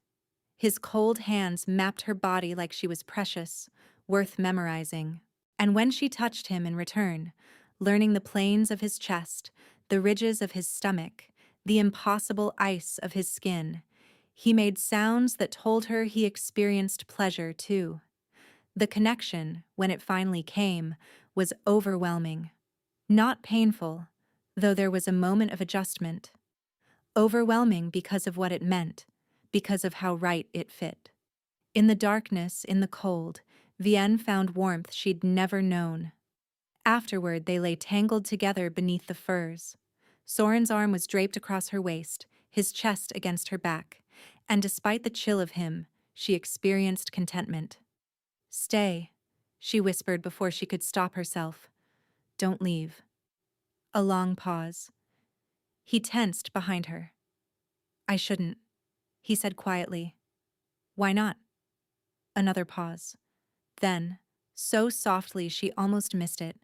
His cold hands mapped her body like she was precious, worth memorizing. And when she touched him in return, learning the planes of his chest, the ridges of his stomach, the impossible ice of his skin, he made sounds that told her he experienced pleasure too. The connection, when it finally came, was overwhelming. Not painful, though there was a moment of adjustment. Overwhelming because of what it meant, because of how right it fit. In the darkness, in the cold, Vienne found warmth she'd never known. Afterward, they lay tangled together beneath the furs. Soren's arm was draped across her waist, his chest against her back, and despite the chill of him, she experienced contentment. "Stay," she whispered before she could stop herself. "Don't leave." A long pause. He tensed behind her. "I shouldn't," he said quietly. "Why not?" Another pause. Then, so softly she almost missed it.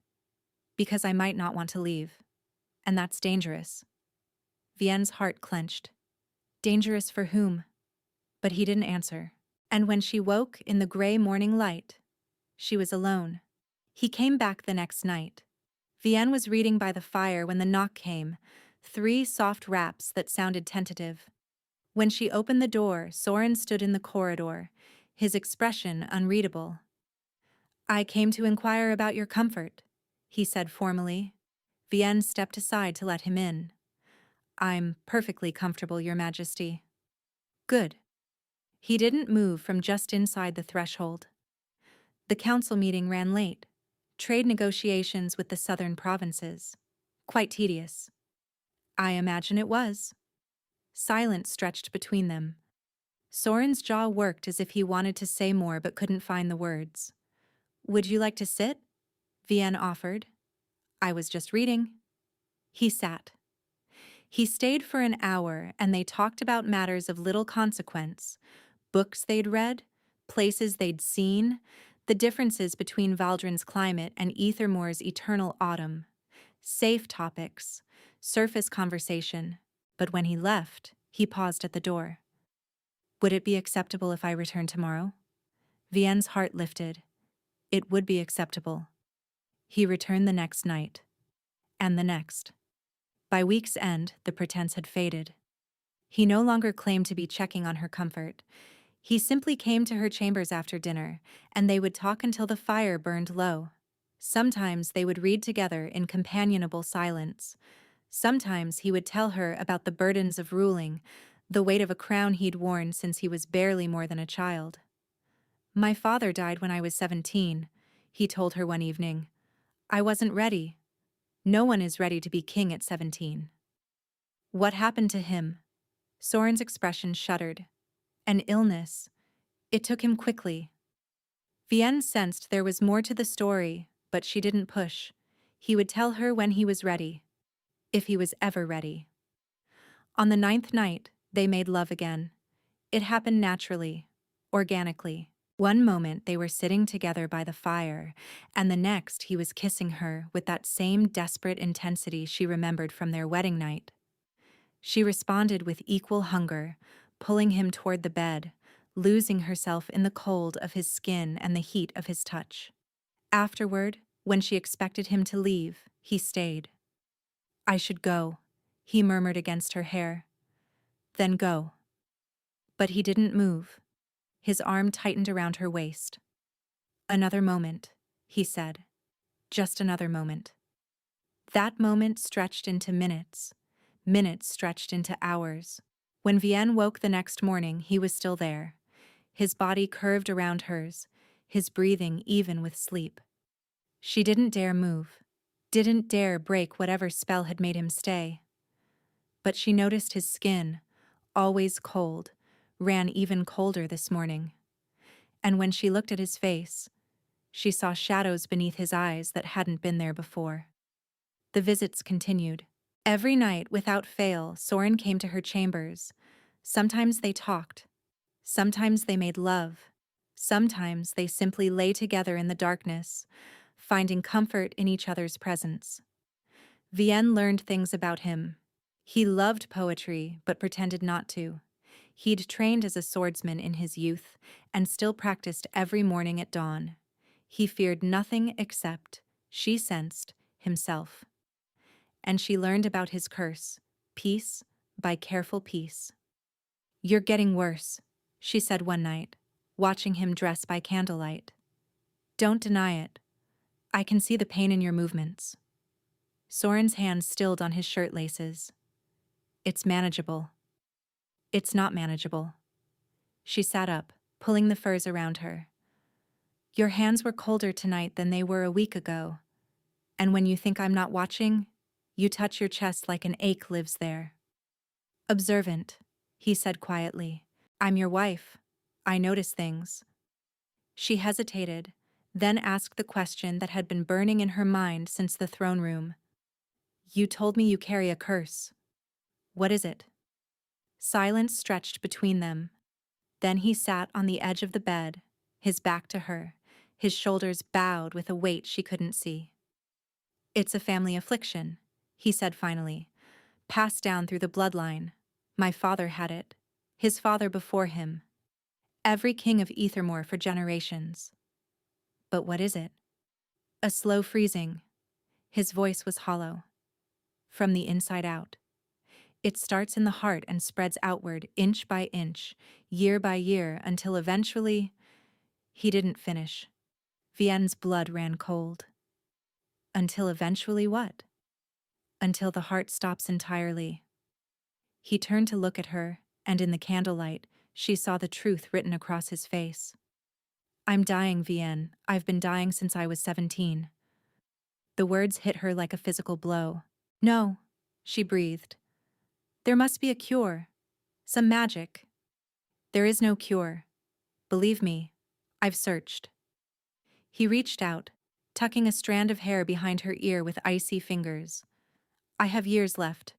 "Because I might not want to leave. And that's dangerous." Vienne's heart clenched. Dangerous for whom? But he didn't answer. And when she woke in the gray morning light, she was alone. He came back the next night. Vienne was reading by the fire when the knock came, 3 soft raps that sounded tentative. When she opened the door, Soren stood in the corridor, his expression unreadable. "I came to inquire about your comfort," he said formally. Vienne stepped aside to let him in. "I'm perfectly comfortable, Your Majesty." "Good." He didn't move from just inside the threshold. The council meeting ran late. Trade negotiations with the southern provinces. Quite tedious. "I imagine it was." Silence stretched between them. Soren's jaw worked as if he wanted to say more but couldn't find the words. "Would you like to sit?" Vienne offered. "I was just reading." He sat. He stayed for an hour, and they talked about matters of little consequence. Books they'd read, places they'd seen, the differences between Valdrin's climate and Ethermore's eternal autumn. Safe topics, surface conversation. But when he left, he paused at the door. "Would it be acceptable if I return tomorrow?" Vienne's heart lifted. It would be acceptable. He returned the next night. And the next. By week's end, the pretense had faded. He no longer claimed to be checking on her comfort. He simply came to her chambers after dinner, and they would talk until the fire burned low. Sometimes they would read together in companionable silence. Sometimes he would tell her about the burdens of ruling, the weight of a crown he'd worn since he was barely more than a child. "My father died when I was 17, he told her one evening. "I wasn't ready. No one is ready to be king at 17. "What happened to him?" Soren's expression shuddered. "An illness. It took him quickly." Vienne sensed there was more to the story, but she didn't push. He would tell her when he was ready. If he was ever ready. On the 9th night, they made love again. It happened naturally, organically. One moment they were sitting together by the fire, and the next he was kissing her with that same desperate intensity she remembered from their wedding night. She responded with equal hunger, pulling him toward the bed, losing herself in the cold of his skin and the heat of his touch. Afterward, when she expected him to leave, he stayed. "I should go," he murmured against her hair. "Then go." But he didn't move. His arm tightened around her waist. "Another moment," he said. "Just another moment." That moment stretched into minutes. Minutes stretched into hours. When Vienne woke the next morning, he was still there. His body curved around hers, his breathing even with sleep. She didn't dare move, didn't dare break whatever spell had made him stay. But she noticed his skin, always cold, ran even colder this morning. And when she looked at his face, she saw shadows beneath his eyes that hadn't been there before. The visits continued. Every night, without fail, Soren came to her chambers. Sometimes they talked. Sometimes they made love. Sometimes they simply lay together in the darkness, finding comfort in each other's presence. Vienne learned things about him. He loved poetry, but pretended not to. He'd trained as a swordsman in his youth, and still practiced every morning at dawn. He feared nothing except, she sensed, himself. And she learned about his curse, piece by careful piece. "You're getting worse," she said one night, watching him dress by candlelight. "Don't deny it. I can see the pain in your movements." Soren's hands stilled on his shirt laces. "It's manageable." "It's not manageable." She sat up, pulling the furs around her. "Your hands were colder tonight than they were a week ago. And when you think I'm not watching, you touch your chest like an ache lives there." "Observant," he said quietly. "I'm your wife. I notice things." She hesitated, then asked the question that had been burning in her mind since the throne room. "You told me you carry a curse. What is it?" Silence stretched between them. Then he sat on the edge of the bed, his back to her, his shoulders bowed with a weight she couldn't see. "It's a family affliction," he said finally, "passed down through the bloodline. My father had it, his father before him, every king of Ethermore for generations." "But what is it?" A slow freezing. His voice was hollow. "From the inside out. It starts in the heart and spreads outward, inch by inch, year by year, until eventually—" He didn't finish. Vienne's blood ran cold. "Until eventually what?" "Until the heart stops entirely." He turned to look at her, and in the candlelight, she saw the truth written across his face. "I'm dying, Vienne. I've been dying since I was 17. The words hit her like a physical blow. "No," she breathed. "There must be a cure. Some magic." "There is no cure. Believe me, I've searched." He reached out, tucking a strand of hair behind her ear with icy fingers. "I have years left.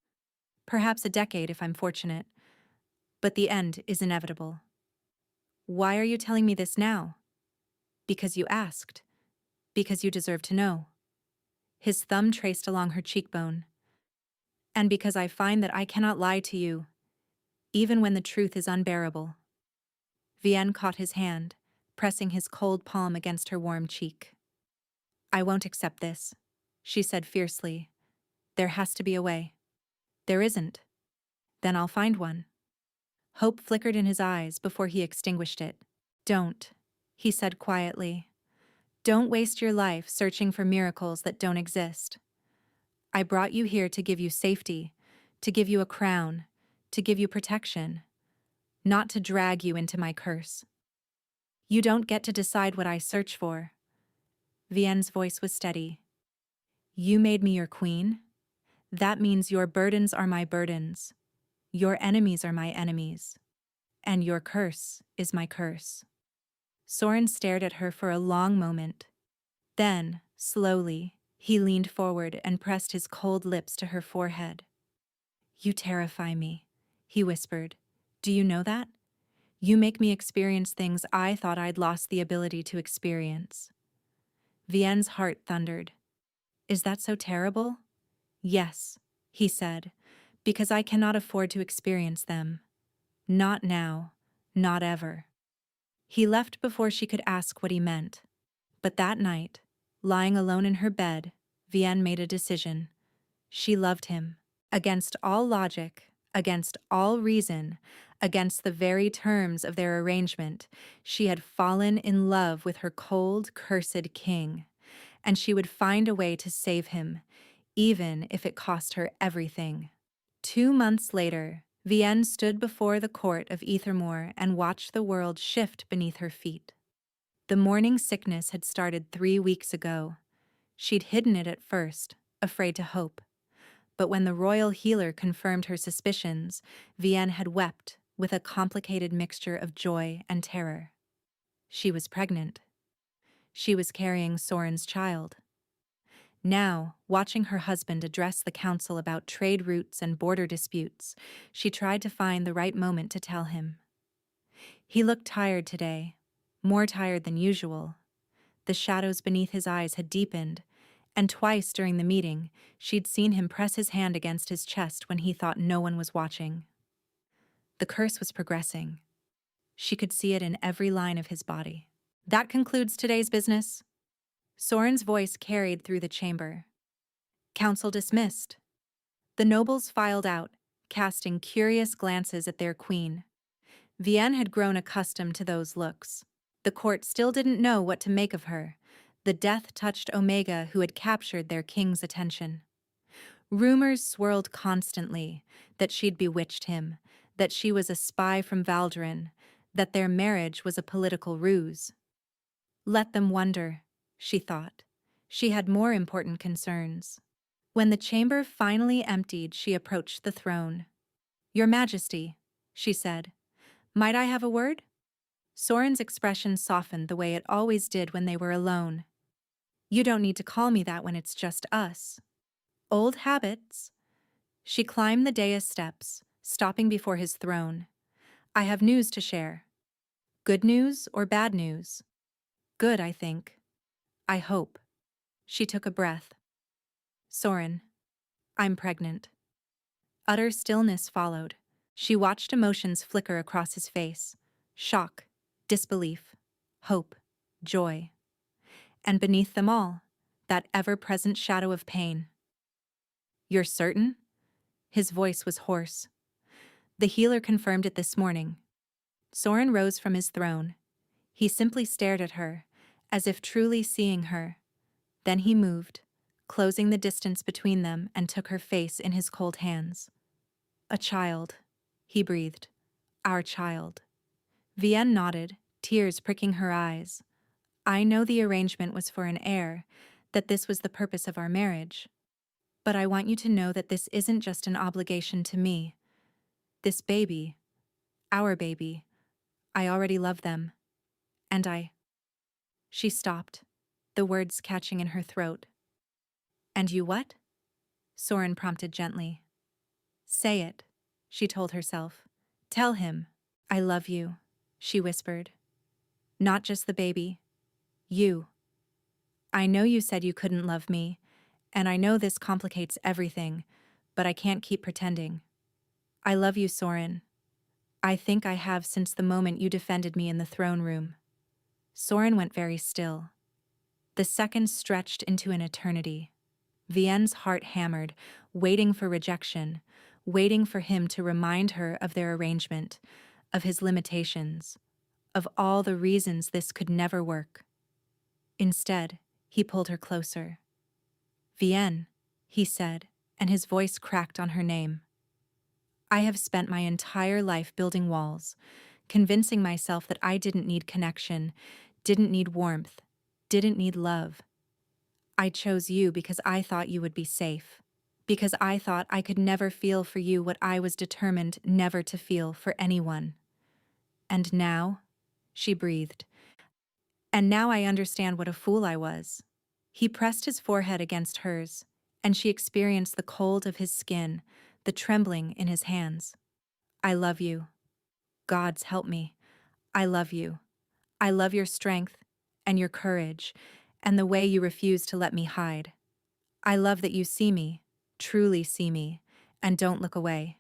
Perhaps a decade if I'm fortunate. But the end is inevitable." "Why are you telling me this now?" "Because you asked. Because you deserve to know." His thumb traced along her cheekbone. "And because I find that I cannot lie to you, even when the truth is unbearable." Vienne caught his hand, pressing his cold palm against her warm cheek. "I won't accept this," she said fiercely. "There has to be a way." "There isn't." "Then I'll find one." Hope flickered in his eyes before he extinguished it. "Don't," he said quietly. "Don't waste your life searching for miracles that don't exist. I brought you here to give you safety, to give you a crown, to give you protection, not to drag you into my curse. You don't get to decide what I search for." Vienne's voice was steady. "You made me your queen. That means your burdens are my burdens. Your enemies are my enemies. And your curse is my curse." Soren stared at her for a long moment. Then, slowly, he leaned forward and pressed his cold lips to her forehead. "You terrify me," he whispered. "Do you know that? You make me experience things I thought I'd lost the ability to experience." Vienne's heart thundered. "Is that so terrible?" "Yes," he said, "because I cannot afford to experience them. Not now, not ever." He left before she could ask what he meant. But that night, lying alone in her bed, Vienne made a decision. She loved him. Against all logic, against all reason, against the very terms of their arrangement, she had fallen in love with her cold, cursed king, and she would find a way to save him, even if it cost her everything. 2 months later, Vienne stood before the court of Ethermore and watched the world shift beneath her feet. The morning sickness had started 3 weeks ago. She'd hidden it at first, afraid to hope. But when the royal healer confirmed her suspicions, Vienne had wept with a complicated mixture of joy and terror. She was pregnant. She was carrying Soren's child. Now, watching her husband address the council about trade routes and border disputes, she tried to find the right moment to tell him. He looked tired today, more tired than usual. The shadows beneath his eyes had deepened, and twice during the meeting, she'd seen him press his hand against his chest when he thought no one was watching. The curse was progressing. She could see it in every line of his body. That concludes today's business. Soren's voice carried through the chamber. Council dismissed. The nobles filed out, casting curious glances at their queen. Vienne had grown accustomed to those looks. The court still didn't know what to make of her, the death-touched Omega who had captured their king's attention. Rumors swirled constantly that she'd bewitched him, that she was a spy from Valderin, that their marriage was a political ruse. Let them wonder, she thought. She had more important concerns. When the chamber finally emptied, she approached the throne. "Your Majesty," she said, "might I have a word?" Soren's expression softened the way it always did when they were alone. "You don't need to call me that when it's just us." Old habits. She climbed the dais steps, stopping before his throne. "I have news to share." "Good news or bad news?" "Good, I think. I hope." She took a breath. "Soren, I'm pregnant." Utter stillness followed. She watched emotions flicker across his face. Shock, disbelief, hope, joy. And beneath them all, that ever-present shadow of pain. "You're certain?" His voice was hoarse. "The healer confirmed it this morning." Soren rose from his throne. He simply stared at her, as if truly seeing her. Then he moved, closing the distance between them, and took her face in his cold hands. "A child," he breathed. "Our child." Vienne nodded, tears pricking her eyes. "I know the arrangement was for an heir, that this was the purpose of our marriage. But I want you to know that this isn't just an obligation to me. This baby, our baby, I already love them. And I—" She stopped, the words catching in her throat. "And you what?" Soren prompted gently. "Say it," she told herself. "Tell him, I love you," she whispered. "Not just the baby. You. I know you said you couldn't love me, and I know this complicates everything, but I can't keep pretending. I love you, Soren. I think I have since the moment you defended me in the throne room." Soren went very still. The seconds stretched into an eternity. Vienne's heart hammered, waiting for rejection, waiting for him to remind her of their arrangement, of his limitations, of all the reasons this could never work. Instead, he pulled her closer. "Vienne," he said, and his voice cracked on her name. "I have spent my entire life building walls, convincing myself that I didn't need connection, didn't need warmth, didn't need love. I chose you because I thought you would be safe, because I thought I could never feel for you what I was determined never to feel for anyone. And now," she breathed, "and now I understand what a fool I was." He pressed his forehead against hers, and she experienced the cold of his skin, the trembling in his hands. "I love you. Gods help me. I love you. I love your strength, and your courage, and the way you refuse to let me hide. I love that you see me, truly see me, and don't look away."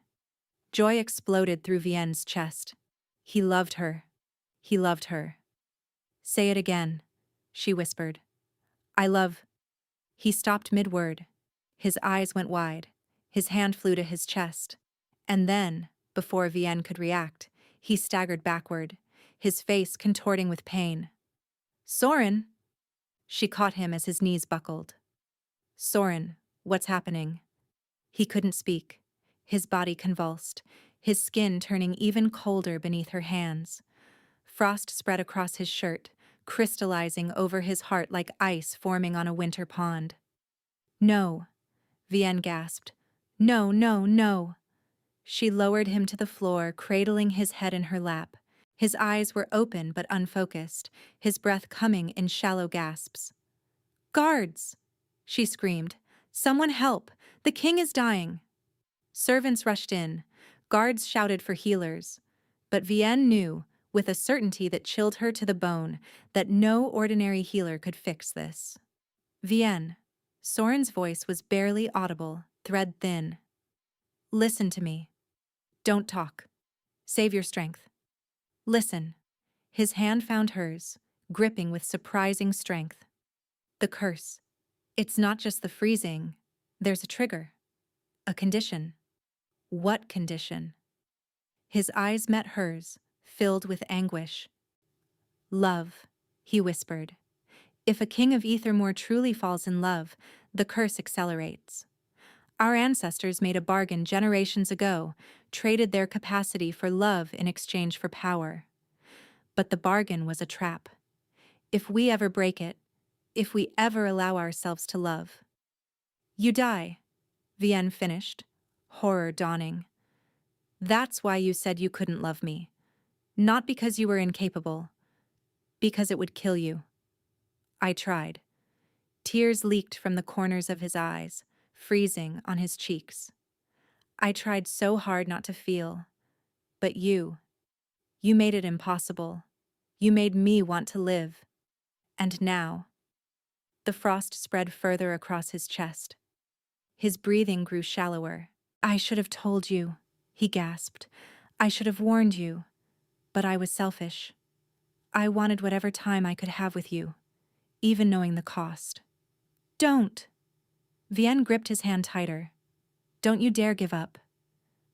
Joy exploded through Vienne's chest. He loved her. He loved her. "Say it again," she whispered. "I love—" He stopped mid-word. His eyes went wide. His hand flew to his chest. And then, before Vienne could react, he staggered backward, his face contorting with pain. "Soren!" She caught him as his knees buckled. "Soren, what's happening?" He couldn't speak. His body convulsed, his skin turning even colder beneath her hands. Frost spread across his shirt, crystallizing over his heart like ice forming on a winter pond. "No," Vienne gasped. "No, no, no." She lowered him to the floor, cradling his head in her lap. His eyes were open but unfocused, his breath coming in shallow gasps. "Guards!" She screamed. "Someone help! The king is dying!" Servants rushed in. Guards shouted for healers. But Vienne knew, with a certainty that chilled her to the bone, that no ordinary healer could fix this. "Vienne." Soren's voice was barely audible, thread thin. "Listen to me. Don't talk. Save your strength. Listen." His hand found hers, gripping with surprising strength. "The curse. It's not just the freezing. There's a trigger. A condition." "What condition?" His eyes met hers, filled with anguish. "Love," he whispered. "If a king of Ethermore truly falls in love, the curse accelerates. Our ancestors made a bargain generations ago, traded their capacity for love in exchange for power. But the bargain was a trap. If we ever break it, if we ever allow ourselves to love." "You die," Vienne finished, horror dawning. "That's why you said you couldn't love me. Not because you were incapable. Because it would kill you." I tried. Tears leaked from the corners of his eyes, freezing on his cheeks. "I tried so hard not to feel. But you made it impossible. You made me want to live. And now—" The frost spread further across his chest. His breathing grew shallower. "I should have told you," he gasped. "I should have warned you. But I was selfish. I wanted whatever time I could have with you, even knowing the cost." "Don't!" Vienne gripped his hand tighter. "Don't you dare give up.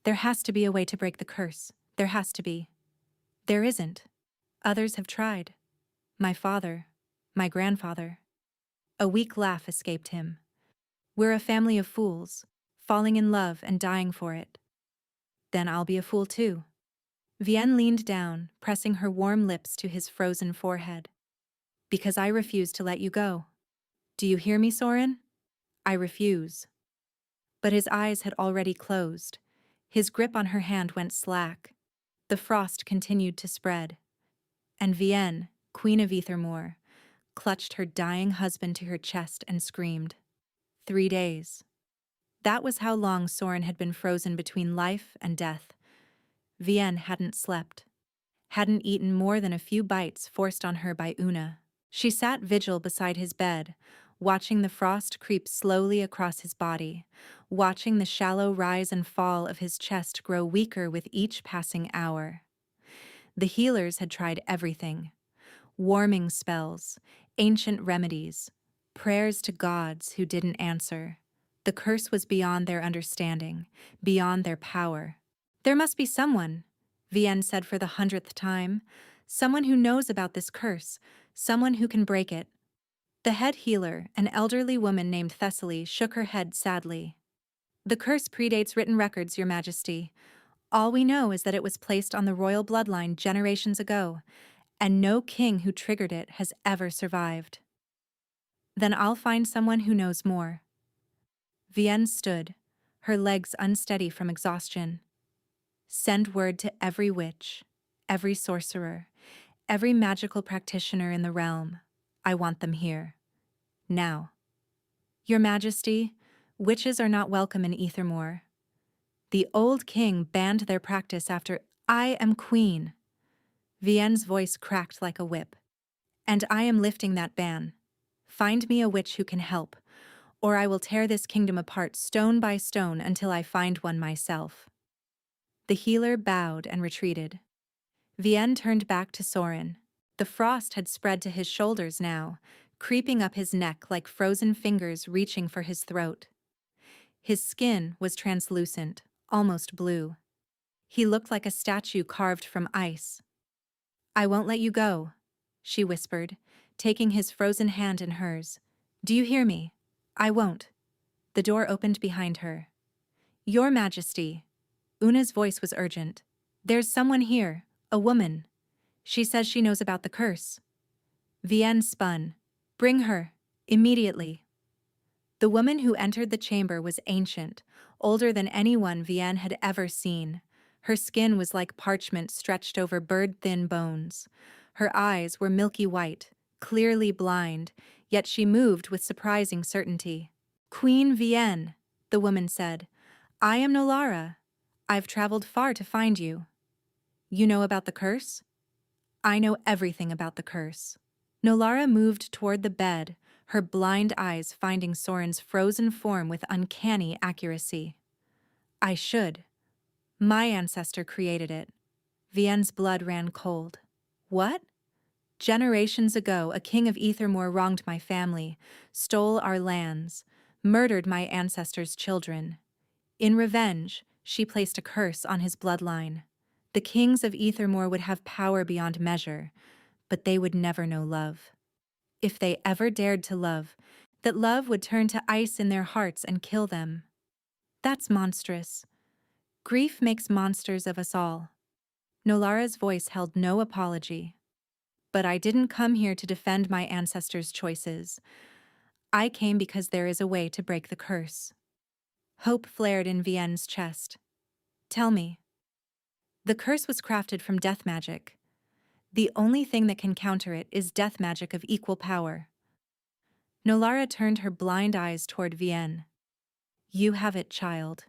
There has to be a way to break the curse. There has to be." "There isn't. Others have tried. My father, my grandfather." A weak laugh escaped him. "We're a family of fools, falling in love and dying for it." "Then I'll be a fool too." Vienne leaned down, pressing her warm lips to his frozen forehead. "Because I refuse to let you go. Do you hear me, Soren? I refuse." But his eyes had already closed. His grip on her hand went slack. The frost continued to spread. And Vienne, Queen of Ethermore, clutched her dying husband to her chest and screamed. 3 days. That was how long Soren had been frozen between life and death. Vienne hadn't slept, hadn't eaten more than a few bites forced on her by Una. She sat vigil beside his bed, watching the frost creep slowly across his body, watching the shallow rise and fall of his chest grow weaker with each passing hour. The healers had tried everything: warming spells, ancient remedies, prayers to gods who didn't answer. The curse was beyond their understanding, beyond their power. "There must be someone," Vienne said for the 100th time. "Someone who knows about this curse, someone who can break it." The head healer, an elderly woman named Thessaly, shook her head sadly. "The curse predates written records, Your Majesty. All we know is that it was placed on the royal bloodline generations ago, and no king who triggered it has ever survived." "Then I'll find someone who knows more." Vienne stood, her legs unsteady from exhaustion. "Send word to every witch, every sorcerer, every magical practitioner in the realm. I want them here. Now." "Your Majesty, witches are not welcome in Ethermore. The old king banned their practice after I am queen." Vienne's voice cracked like a whip. "And I am lifting that ban. Find me a witch who can help, or I will tear this kingdom apart stone by stone until I find one myself." The healer bowed and retreated. Vienne turned back to Soren. The frost had spread to his shoulders now, creeping up his neck like frozen fingers reaching for his throat. His skin was translucent, almost blue. He looked like a statue carved from ice. "I won't let you go," she whispered, taking his frozen hand in hers. "Do you hear me? I won't." The door opened behind her. "Your Majesty." Una's voice was urgent. "There's someone here, a woman. She says she knows about the curse." Vienne spun. "Bring her, immediately." The woman who entered the chamber was ancient, older than anyone Vienne had ever seen. Her skin was like parchment stretched over bird-thin bones. Her eyes were milky white, clearly blind, yet she moved with surprising certainty. "Queen Vienne," the woman said, "I am Nolara. I've traveled far to find you. You know about the curse?" "I know everything about the curse." Nolara moved toward the bed, her blind eyes finding Soren's frozen form with uncanny accuracy. "I should. My ancestor created it." Vienne's blood ran cold. "What?" "Generations ago, a king of Ethermore wronged my family, stole our lands, murdered my ancestors' children. In revenge, she placed a curse on his bloodline. The kings of Ethermore would have power beyond measure, but they would never know love. If they ever dared to love, that love would turn to ice in their hearts and kill them. That's monstrous. Grief makes monsters of us all." Nolara's voice held no apology. "But I didn't come here to defend my ancestors' choices. I came because there is a way to break the curse." Hope flared in Vienne's chest. "Tell me." "The curse was crafted from death magic. The only thing that can counter it is death magic of equal power." Nolara turned her blind eyes toward Vienne. "You have it, child.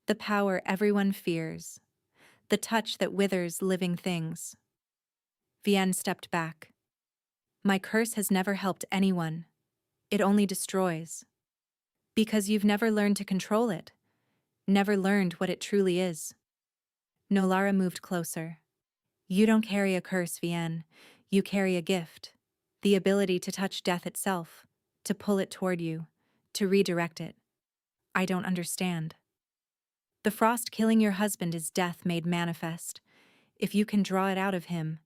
The power everyone fears. The touch that withers living things." Vienne stepped back. "My curse has never helped anyone. It only destroys. Because you've never learned to control it. Never learned what it truly is." Nolara moved closer. "You don't carry a curse, Vienne. You carry a gift. The ability to touch death itself, to pull it toward you, to redirect it. I don't understand. The frost killing your husband is death made manifest. If you can draw it out of him,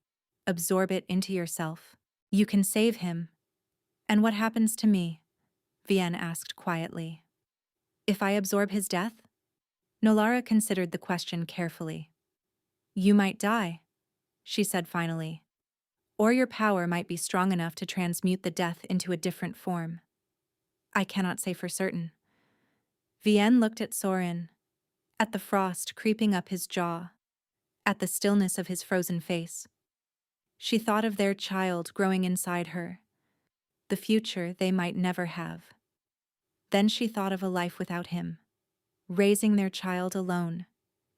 absorb it into yourself, you can save him." "And what happens to me?" Vienne asked quietly. "If I absorb his death?" Nolara considered the question carefully. "You might die," she said finally. "Or your power might be strong enough to transmute the death into a different form. I cannot say for certain." Vienne looked at Soren, at the frost creeping up his jaw, at the stillness of his frozen face. She thought of their child growing inside her, the future they might never have. Then she thought of a life without him, raising their child alone,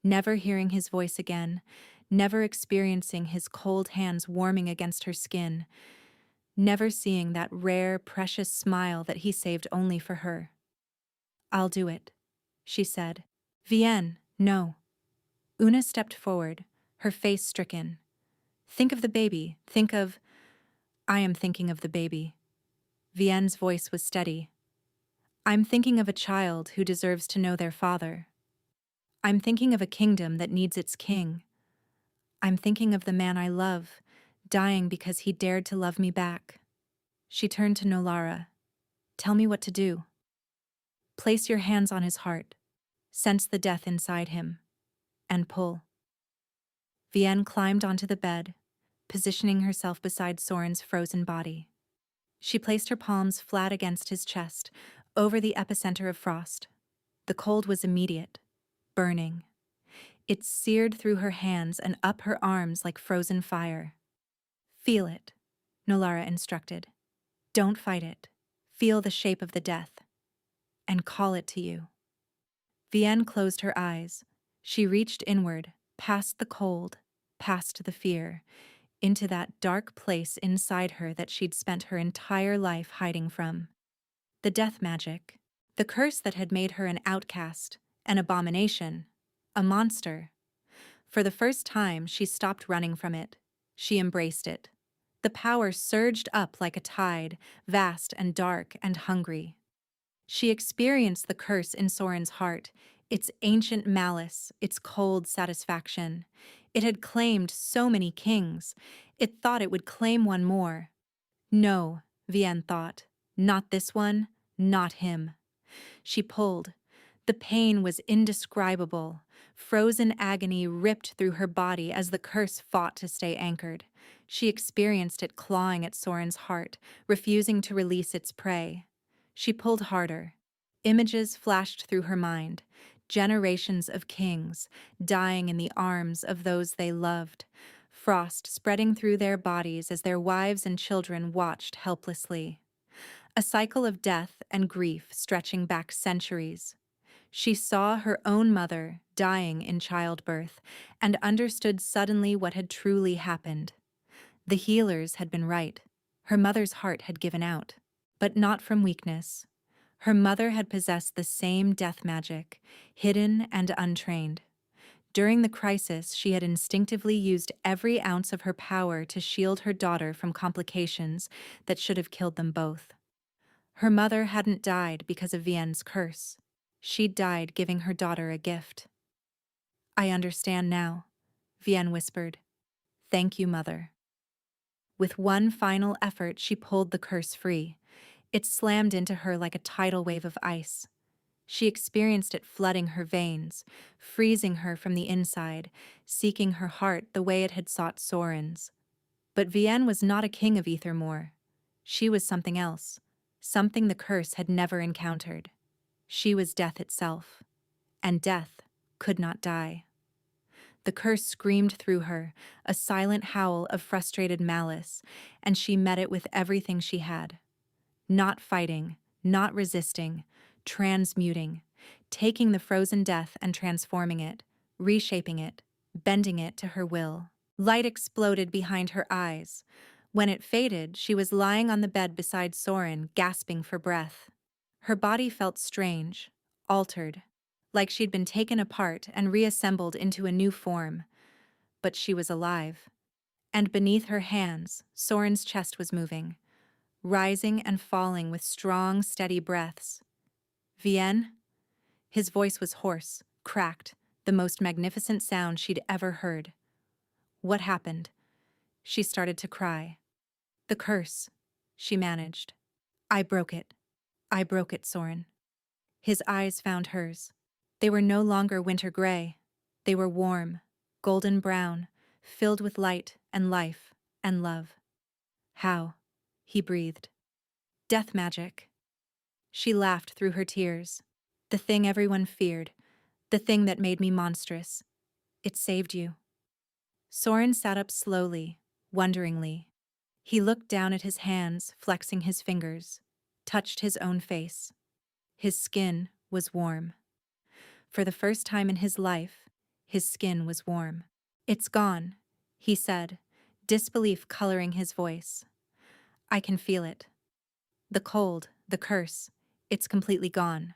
never hearing his voice again, never experiencing his cold hands warming against her skin, never seeing that rare, precious smile that he saved only for her. "I'll do it," she said. "Vienne, no." Una stepped forward, her face stricken. "Think of the baby, think of—" "I am thinking of the baby." Vienne's voice was steady. "I'm thinking of a child who deserves to know their father. I'm thinking of a kingdom that needs its king. I'm thinking of the man I love, dying because he dared to love me back." She turned to Nolara. "Tell me what to do." "Place your hands on his heart, sense the death inside him, and pull." Vienne climbed onto the bed, positioning herself beside Soren's frozen body. She placed her palms flat against his chest, over the epicenter of frost. The cold was immediate, burning. It seared through her hands and up her arms like frozen fire. "Feel it," Nolara instructed. "Don't fight it. Feel the shape of the death. And call it to you." Vienne closed her eyes. She reached inward, past the cold, past the fear, into that dark place inside her that she'd spent her entire life hiding from. The death magic, the curse that had made her an outcast, an abomination, a monster. For the first time, she stopped running from it. She embraced it. The power surged up like a tide, vast and dark and hungry. She experienced the curse in Soren's heart, its ancient malice, its cold satisfaction. It had claimed so many kings. It thought it would claim one more. No, Vienne thought. Not this one, not him. She pulled. The pain was indescribable. Frozen agony ripped through her body as the curse fought to stay anchored. She experienced it clawing at Soren's heart, refusing to release its prey. She pulled harder. Images flashed through her mind. Generations of kings, dying in the arms of those they loved. Frost spreading through their bodies as their wives and children watched helplessly. a cycle of death and grief stretching back centuries. She saw her own mother dying in childbirth and understood suddenly what had truly happened. The healers had been right. Her mother's heart had given out. But not from weakness. Her mother had possessed the same death magic, hidden and untrained. During the crisis, she had instinctively used every ounce of her power to shield her daughter from complications that should have killed them both. Her mother hadn't died because of Vienne's curse. She'd died giving her daughter a gift. "I understand now," Vienne whispered. "Thank you, Mother." With one final effort, she pulled the curse free. It slammed into her like a tidal wave of ice. She experienced it flooding her veins, freezing her from the inside, seeking her heart the way it had sought Soren's. But Vienne was not a king of Ethermore. She was something else, something the curse had never encountered. She was death itself, and death could not die. The curse screamed through her, a silent howl of frustrated malice, and she met it with everything she had. Not fighting, not resisting, transmuting, taking the frozen death and transforming it, reshaping it, bending it to her will. Light exploded behind her eyes. When it faded, she was lying on the bed beside Soren, gasping for breath. Her body felt strange, altered, like she'd been taken apart and reassembled into a new form. But she was alive. And beneath her hands, Soren's chest was moving, rising and falling with strong, steady breaths. "Vienne?" His voice was hoarse, cracked, the most magnificent sound she'd ever heard. "What happened?" She started to cry. "The curse," she managed. "I broke it. I broke it, Soren." His eyes found hers. They were no longer winter gray. They were warm, golden brown, filled with light and life and love. "How?" he breathed. "Death magic." She laughed through her tears. "The thing everyone feared. The thing that made me monstrous. It saved you." Soren sat up slowly, wonderingly. He looked down at his hands, flexing his fingers, touched his own face. His skin was warm. For the first time in his life, his skin was warm. "It's gone," he said, disbelief coloring his voice. "I can feel it. The cold, the curse, it's completely gone."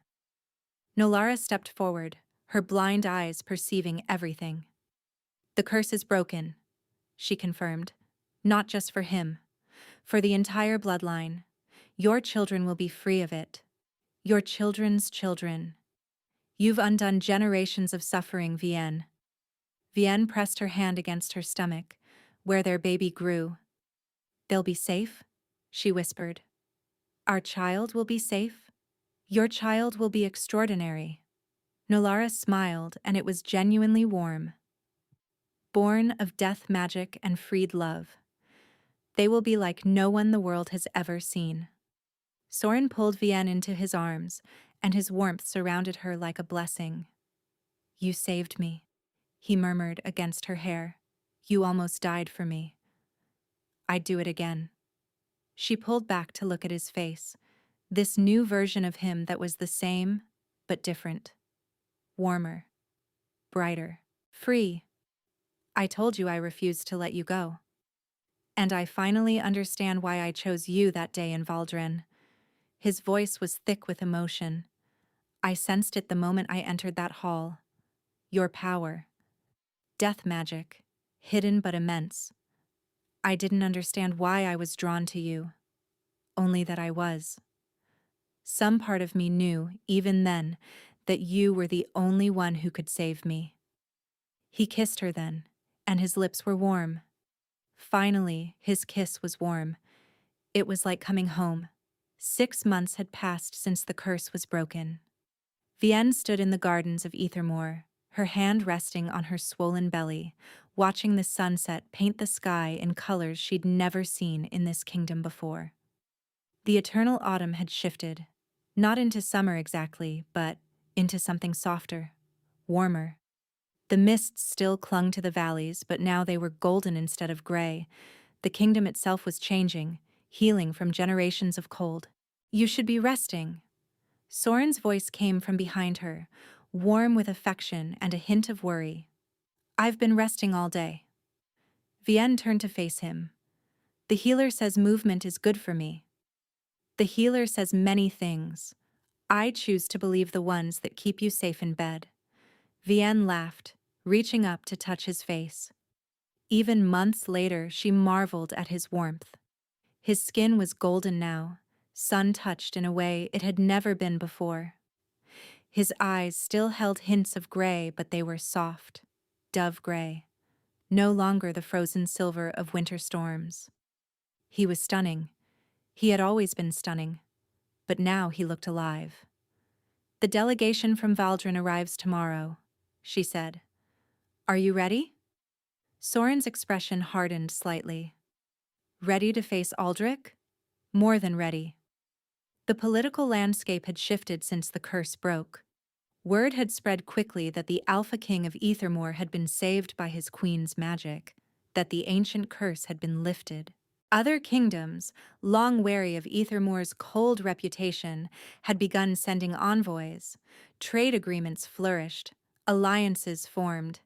Nolara stepped forward, her blind eyes perceiving everything. "The curse is broken," she confirmed. "Not just for him. For the entire bloodline. Your children will be free of it. Your children's children. You've undone generations of suffering, Vienne." Vienne pressed her hand against her stomach, where their baby grew. "They'll be safe?" she whispered. "Our child will be safe? Your child will be extraordinary." Nolara smiled, and it was genuinely warm. "Born of death magic and freed love. They will be like no one the world has ever seen." Soren pulled Vienne into his arms, and his warmth surrounded her like a blessing. "You saved me," he murmured against her hair. "You almost died for me. I'd do it again." She pulled back to look at his face, this new version of him that was the same, but different. Warmer, brighter, free. "I told you I refused to let you go. And I finally understand why I chose you that day in Valdren." His voice was thick with emotion. "I sensed it the moment I entered that hall. Your power. Death magic, hidden but immense. I didn't understand why I was drawn to you, only that I was. Some part of me knew, even then, that you were the only one who could save me." He kissed her then, and his lips were warm. Finally, his kiss was warm. It was like coming home. 6 months had passed since the curse was broken. Vienne stood in the gardens of Ethermore, her hand resting on her swollen belly, watching the sunset paint the sky in colors she'd never seen in this kingdom before. The eternal autumn had shifted, not into summer exactly, but into something softer, warmer. The mists still clung to the valleys, but now they were golden instead of gray. The kingdom itself was changing, healing from generations of cold. You should be resting. Soren's voice came from behind her, warm with affection and a hint of worry. I've been resting all day. Vienne turned to face him. The healer says movement is good for me. The healer says many things. I choose to believe the ones that keep you safe in bed. Vienne laughed, reaching up to touch his face. Even months later, she marveled at his warmth. His skin was golden now, sun-touched in a way it had never been before. His eyes still held hints of gray, but they were soft, dove gray, no longer the frozen silver of winter storms. He was stunning. He had always been stunning, but now he looked alive. The delegation from Valdrin arrives tomorrow, she said. Are you ready? Soren's expression hardened slightly. Ready to face Aldrich? More than ready. The political landscape had shifted since the curse broke. Word had spread quickly that the Alpha King of Ethermore had been saved by his queen's magic, that the ancient curse had been lifted. Other kingdoms, long wary of Ethermore's cold reputation, had begun sending envoys. Trade agreements flourished, alliances formed,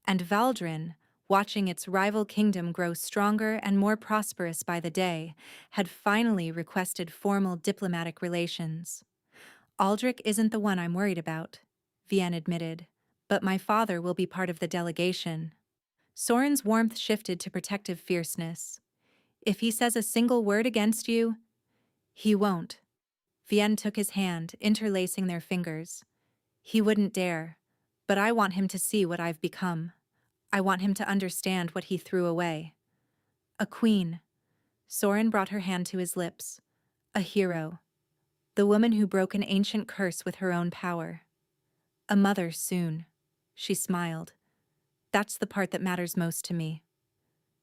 and Valdrin, watching its rival kingdom grow stronger and more prosperous by the day, had finally requested formal diplomatic relations. Aldrich isn't the one I'm worried about, Vienne admitted, but my father will be part of the delegation. Soren's warmth shifted to protective fierceness. If he says a single word against you, he won't. Vienne took his hand, interlacing their fingers. He wouldn't dare, but I want him to see what I've become. I want him to understand what he threw away. A queen. Soren brought her hand to his lips. A hero. The woman who broke an ancient curse with her own power. A mother soon. She smiled. That's the part that matters most to me.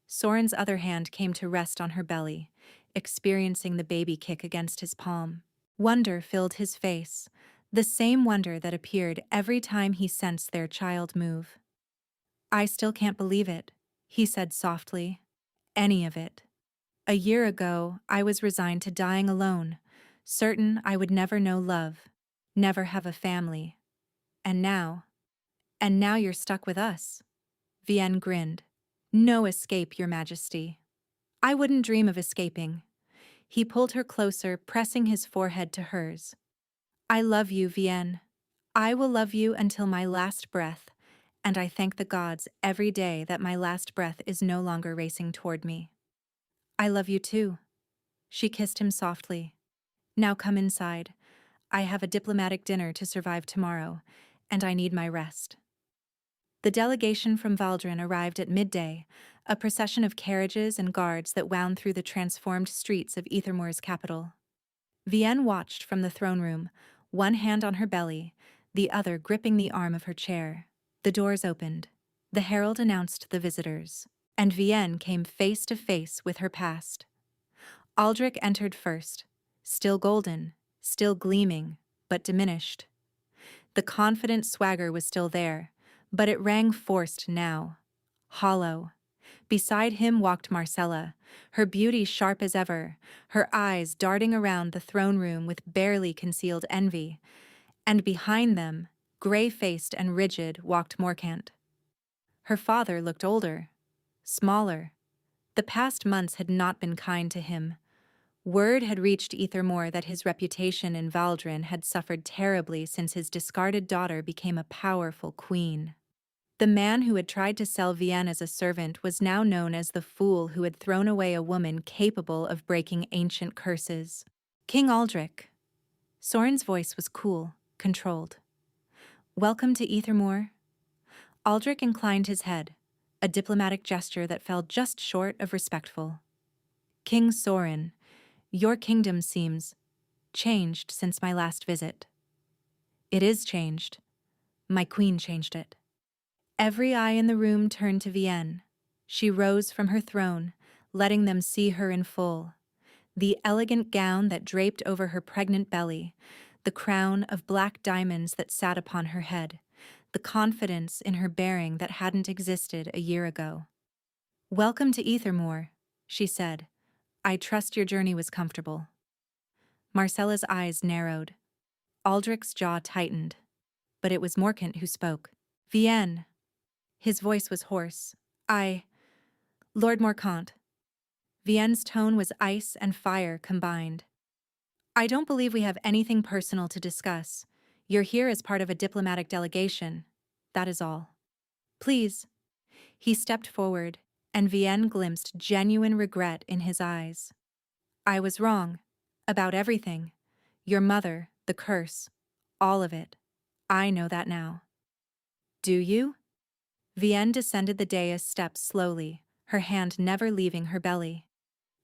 Soren's other hand came to rest on her belly, experiencing the baby kick against his palm. Wonder filled his face, the same wonder that appeared every time he sensed their child move. I still can't believe it, he said softly. Any of it. A year ago, I was resigned to dying alone, certain I would never know love, never have a family. And now you're stuck with us. Vienne grinned. No escape, Your Majesty. I wouldn't dream of escaping. He pulled her closer, pressing his forehead to hers. I love you, Vienne. I will love you until my last breath, and I thank the gods every day that my last breath is no longer racing toward me. I love you too. She kissed him softly. Now come inside. I have a diplomatic dinner to survive tomorrow, and I need my rest. The delegation from Valdrin arrived at midday, a procession of carriages and guards that wound through the transformed streets of Ethermore's capital. Vienne watched from the throne room, one hand on her belly, the other gripping the arm of her chair. The doors opened. The herald announced the visitors, and Vienne came face to face with her past. Aldrich entered first, still golden, still gleaming, but diminished. The confident swagger was still there, but it rang forced now, hollow. Beside him walked Marcella, her beauty sharp as ever, her eyes darting around the throne room with barely concealed envy, and behind them, gray-faced and rigid, walked Morcant. Her father looked older, smaller. The past months had not been kind to him. Word had reached Ethermore that his reputation in Valdrin had suffered terribly since his discarded daughter became a powerful queen. The man who had tried to sell Vienne as a servant was now known as the fool who had thrown away a woman capable of breaking ancient curses. King Aldrich. Soren's voice was cool, controlled. Welcome to Ethermore. Aldrich inclined his head, a diplomatic gesture that fell just short of respectful. King Soren, your kingdom seems changed since my last visit. It is changed. My queen changed it. Every eye in the room turned to Vienne. She rose from her throne, letting them see her in full. The elegant gown that draped over her pregnant belly, the crown of black diamonds that sat upon her head, the confidence in her bearing that hadn't existed a year ago. Welcome to Ethermore, she said. I trust your journey was comfortable. Marcella's eyes narrowed. Aldrich's jaw tightened. But it was Morcant who spoke. Vienne. His voice was hoarse. Lord Morcant. Vienne's tone was ice and fire combined. I don't believe we have anything personal to discuss. You're here as part of a diplomatic delegation. That is all. Please. He stepped forward, and Vienne glimpsed genuine regret in his eyes. I was wrong. About everything. Your mother, the curse. All of it. I know that now. Do you? Vienne descended the dais steps slowly, her hand never leaving her belly.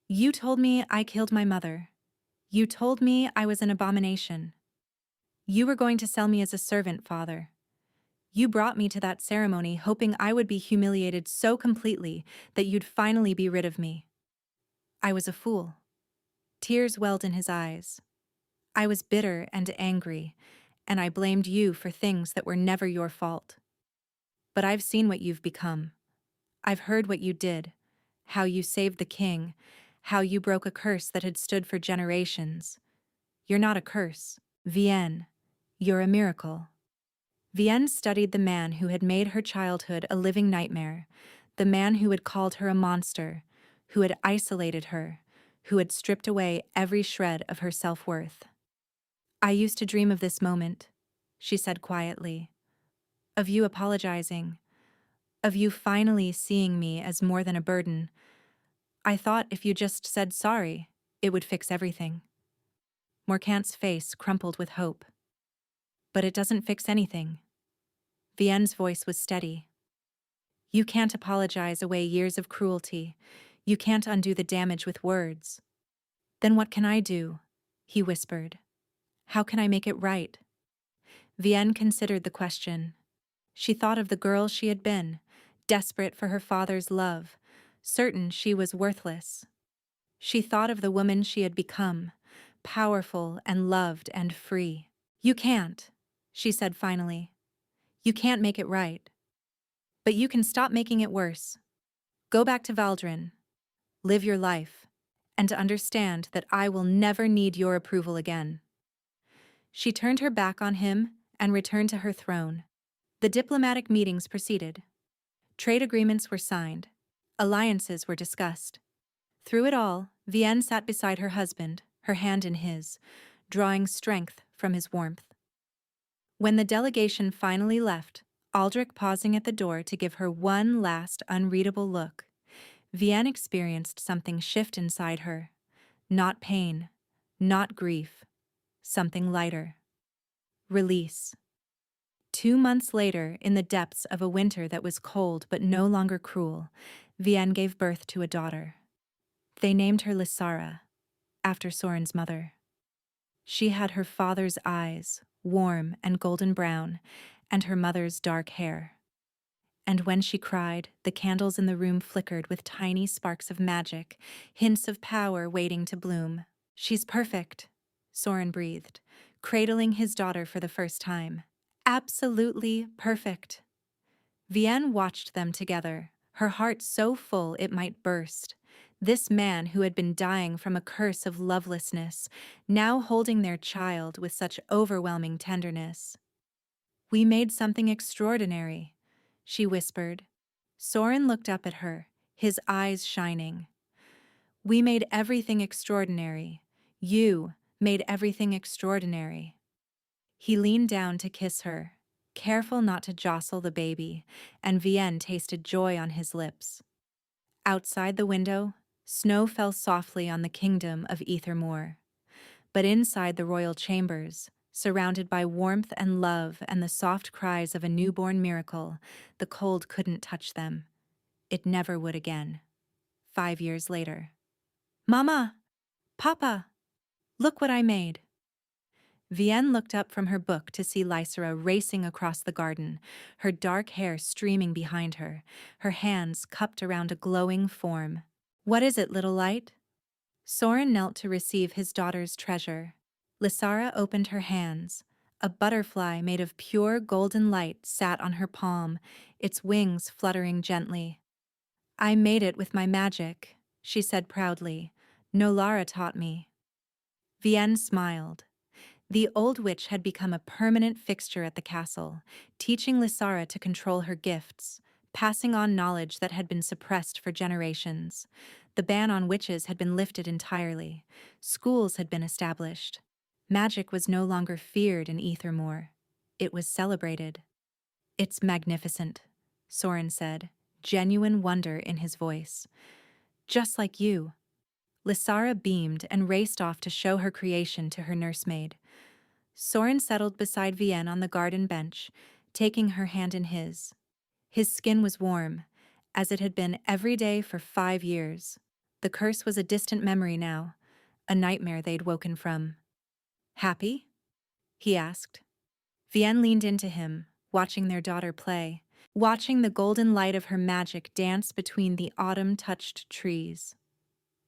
You told me I killed my mother. You told me I was an abomination. You were going to sell me as a servant, father. You brought me to that ceremony hoping I would be humiliated so completely that you'd finally be rid of me. I was a fool. Tears welled in his eyes. I was bitter and angry, and I blamed you for things that were never your fault. But I've seen what you've become. I've heard what you did, how you saved the king, how you broke a curse that had stood for generations. You're not a curse, Vienne. You're a miracle. Vienne studied the man who had made her childhood a living nightmare, the man who had called her a monster, who had isolated her, who had stripped away every shred of her self-worth. I used to dream of this moment, she said quietly, of you apologizing, of you finally seeing me as more than a burden. I thought if you just said sorry, it would fix everything. Morcant's face crumpled with hope. But it doesn't fix anything. Vienne's voice was steady. You can't apologize away years of cruelty. You can't undo the damage with words. Then what can I do? He whispered. How can I make it right? Vienne considered the question. She thought of the girl she had been, desperate for her father's love, certain she was worthless. She thought of the woman she had become, powerful and loved and free. You can't, she said finally. You can't make it right. But you can stop making it worse. Go back to Valdrin. Live your life. And understand that I will never need your approval again. She turned her back on him and returned to her throne. The diplomatic meetings proceeded. Trade agreements were signed. Alliances were discussed. Through it all, Vienne sat beside her husband, her hand in his, drawing strength from his warmth. When the delegation finally left, Aldrich pausing at the door to give her one last unreadable look, Vienne experienced something shift inside her. Not pain, not grief, something lighter. Release. 2 months later, in the depths of a winter that was cold but no longer cruel, Vienne gave birth to a daughter. They named her Lysara, after Soren's mother. She had her father's eyes, warm and golden brown, and her mother's dark hair. And when she cried, the candles in the room flickered with tiny sparks of magic, hints of power waiting to bloom. She's perfect, Soren breathed, cradling his daughter for the first time. Absolutely perfect. Vienne watched them together, her heart so full it might burst. This man who had been dying from a curse of lovelessness, now holding their child with such overwhelming tenderness. We made something extraordinary, she whispered. Soren looked up at her, his eyes shining. We made everything extraordinary. You made everything extraordinary. He leaned down to kiss her, careful not to jostle the baby, and Vienne tasted joy on his lips. Outside the window, snow fell softly on the kingdom of Ethermore. But inside the royal chambers, surrounded by warmth and love and the soft cries of a newborn miracle, the cold couldn't touch them. It never would again. 5 years later. Mama! Papa! Look what I made! Vienne looked up from her book to see Lysara racing across the garden, her dark hair streaming behind her, her hands cupped around a glowing form. What is it, little light? Soren knelt to receive his daughter's treasure. Lysara opened her hands. A butterfly made of pure golden light sat on her palm, its wings fluttering gently. I made it with my magic, she said proudly. No Lara taught me. Vienne smiled. The old witch had become a permanent fixture at the castle, teaching Lysara to control her gifts, passing on knowledge that had been suppressed for generations. The ban on witches had been lifted entirely. Schools had been established. Magic was no longer feared in Ethermore. It was celebrated. "It's magnificent," Soren said, genuine wonder in his voice. "Just like you." Lysara beamed and raced off to show her creation to her nursemaid. Soren settled beside Vienne on the garden bench, taking her hand in his. His skin was warm, as it had been every day for 5 years. The curse was a distant memory now, a nightmare they'd woken from. "Happy?" he asked. Vienne leaned into him, watching their daughter play, watching the golden light of her magic dance between the autumn-touched trees.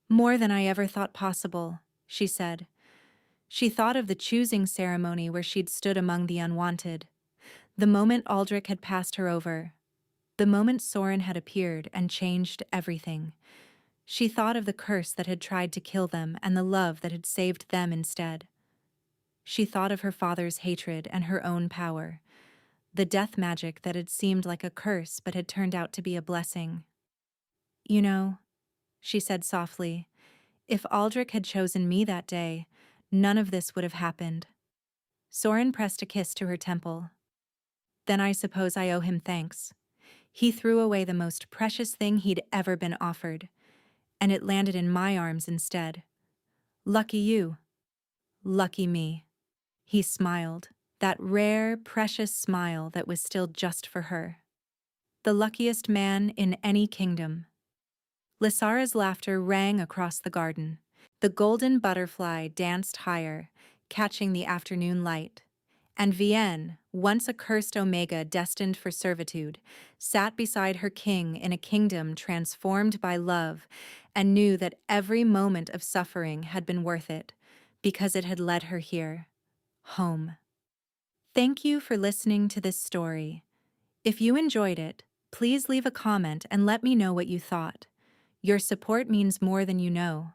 "More than I ever thought possible," she said. She thought of the choosing ceremony where she'd stood among the unwanted, the moment Aldrich had passed her over, the moment Soren had appeared and changed everything. She thought of the curse that had tried to kill them and the love that had saved them instead. She thought of her father's hatred and her own power, the death magic that had seemed like a curse but had turned out to be a blessing. "You know," she said softly, "if Aldrich had chosen me that day, none of this would have happened." Soren pressed a kiss to her temple. "Then I suppose I owe him thanks. He threw away the most precious thing he'd ever been offered, and it landed in my arms instead. Lucky you. Lucky me." He smiled, that rare, precious smile that was still just for her. The luckiest man in any kingdom. Lysara's laughter rang across the garden. The golden butterfly danced higher, catching the afternoon light. And Vienne, once a cursed Omega destined for servitude, sat beside her king in a kingdom transformed by love and knew that every moment of suffering had been worth it, because it had led her here, home. Thank you for listening to this story. If you enjoyed it, please leave a comment and let me know what you thought. Your support means more than you know.